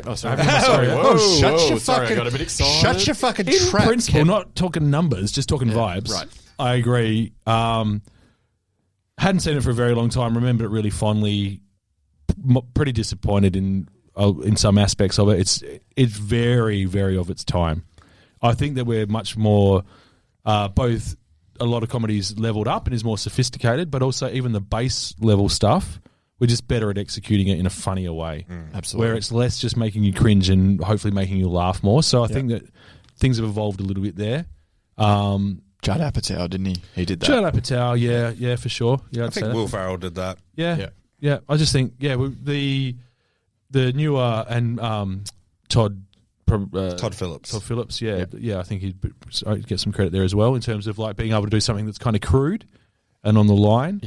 Oh, sorry. Sorry. Sorry, I got a bit excited. Shut your fucking In trap. principle, not talking numbers, just talking vibes. right. I agree. Hadn't seen it for a very long time. Remembered it really fondly. Pretty disappointed in some aspects of it. It's very, very of its time. I think that we're much more both. A lot of comedies leveled up and is more sophisticated, but also even the base level stuff, we're just better at executing it in a funnier way. Absolutely. Where it's less just making you cringe and hopefully making you laugh more. So I think that things have evolved a little bit there. Judd Apatow, didn't he? He did that. Judd Apatow, yeah, for sure. Yeah, I think Will Ferrell did that. Yeah. I just think, the newer and Todd Phillips. Todd Phillips, I think he'd get some credit there as well in terms of like being able to do something that's kind of crude and on the line,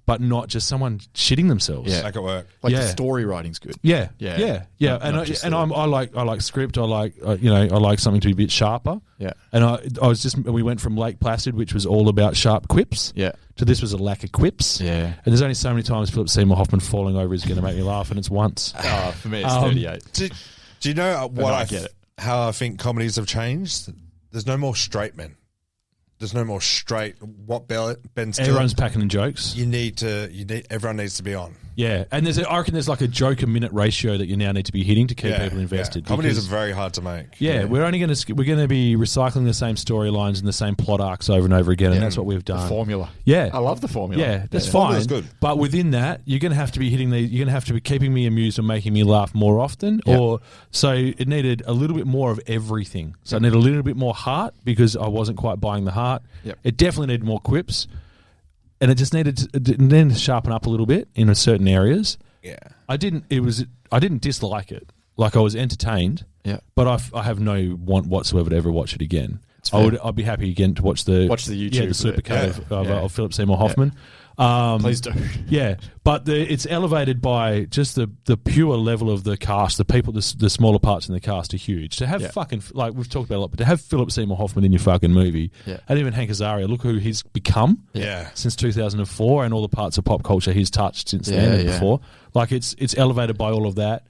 but not just someone shitting themselves. Yeah, make it work. Like the story writing's good. Yeah. Not I like script. I like something to be a bit sharper. Yeah. And we went from Lake Placid, which was all about sharp quips. Yeah. To this was a lack of quips. Yeah. And there's only so many times Philip Seymour Hoffman falling over is going to make me laugh, and it's once. For me, it's 38. Do you know I get it. how I think comedies have changed? There's no more straight men. There's no more straight. What Ben Stiller? Everyone's packing in jokes. Everyone needs to be on. Yeah, and I reckon there's like a joke a minute ratio that you now need to be hitting to keep people invested. Comedies are very hard to make. Yeah, we're going to be recycling the same storylines and the same plot arcs over and over again, and that's what we've done. The formula. Yeah, I love the formula. Yeah, that's fine. Good. But within that, you're going to have to be hitting you're going to have to be keeping me amused and making me laugh more often. So it needed a little bit more of everything. So it needed a little bit more heart because I wasn't quite buying the heart. Yep. It definitely needed more quips, and it just needed to sharpen up a little bit in certain areas. Yeah, I didn't dislike it. Like I was entertained. Yeah, but I have no want whatsoever to ever watch it again. I'd be happy again to watch the YouTube, the supercut of Philip Seymour Hoffman. Please do. Yeah, but it's elevated by just the pure level of the cast. The people, the smaller parts in the cast are huge. To have fucking, like we've talked about a lot, but to have Philip Seymour Hoffman in your fucking movie, and even Hank Azaria, look who he's become since 2004, and all the parts of pop culture he's touched since then and before. Like it's elevated by all of that,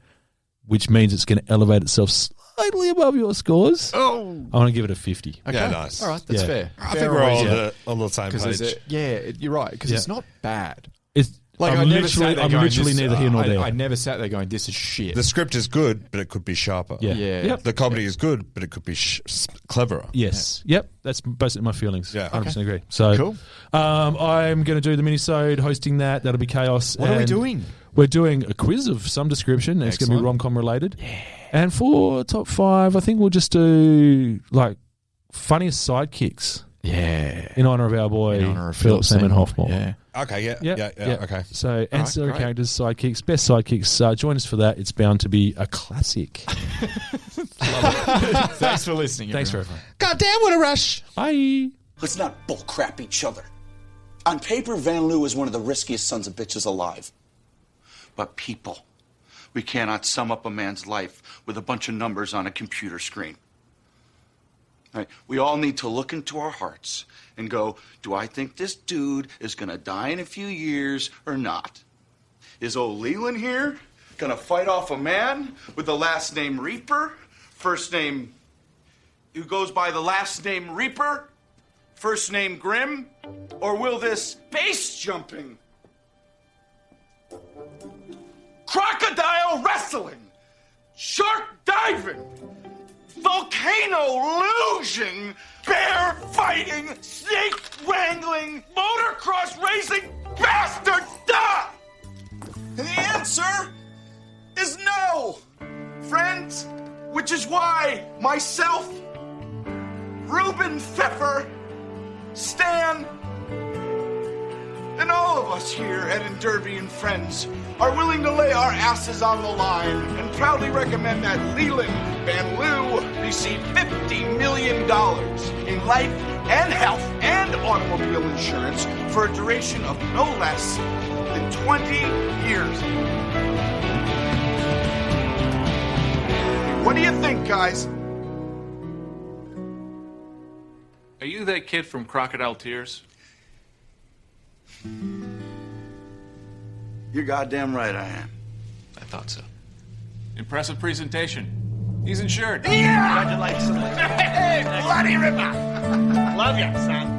which means it's going to elevate itself slightly above your scores. Oh, I'm going to give it a 50. Okay. Yeah, nice. All right, that's fair. I think we're all on the same page. You're right, because it's not bad. It's like I'm literally neither here nor there. I never sat there going, "This is shit." The script is good, but it could be sharper. Yeah. Yep. The comedy is good, but it could be cleverer. Yes. Yep. That's basically my feelings. Yeah. 100% agree. So cool. I'm going to do the mini-sode, hosting that. That'll be chaos. What are we doing? We're doing a quiz of some description. It's going to be rom-com related. Yeah. And for top 5, I think we'll just do like funniest sidekicks. Yeah. In honor of our boy Philip Seymour Hoffman. Yeah. Okay, yeah, okay. So, ancillary characters, sidekicks, best sidekicks. Join us for that. It's bound to be a classic. Thanks for listening. Thanks for everything. Goddamn, what a rush. Bye. Let's not bullcrap each other. On paper, Van Loo is one of the riskiest sons of bitches alive. But people, we cannot sum up a man's life with a bunch of numbers on a computer screen. Right? We all need to look into our hearts and go, do I think this dude is going to die in a few years or not? Is old Leland here going to fight off a man with the last name Reaper? First name, who goes by the last name Reaper? First name Grimm? Or will this base jumping, crocodile wrestling, shark diving, volcano luging, bear fighting, snake wrangling, motocross racing bastard die? And the answer is no, friends, which is why myself, Reuben Pfeffer, Stan, and all of us here at Derby and Friends are willing to lay our asses on the line and proudly recommend that Leland Van Loo receive $50 million in life and health and automobile insurance for a duration of no less than 20 years. What do you think, guys? Are you that kid from Crocodile Tears? You're goddamn right I am. I thought so. Impressive presentation. He's insured. Yeah! Congratulations. Hey, bloody ripper. Love you, son.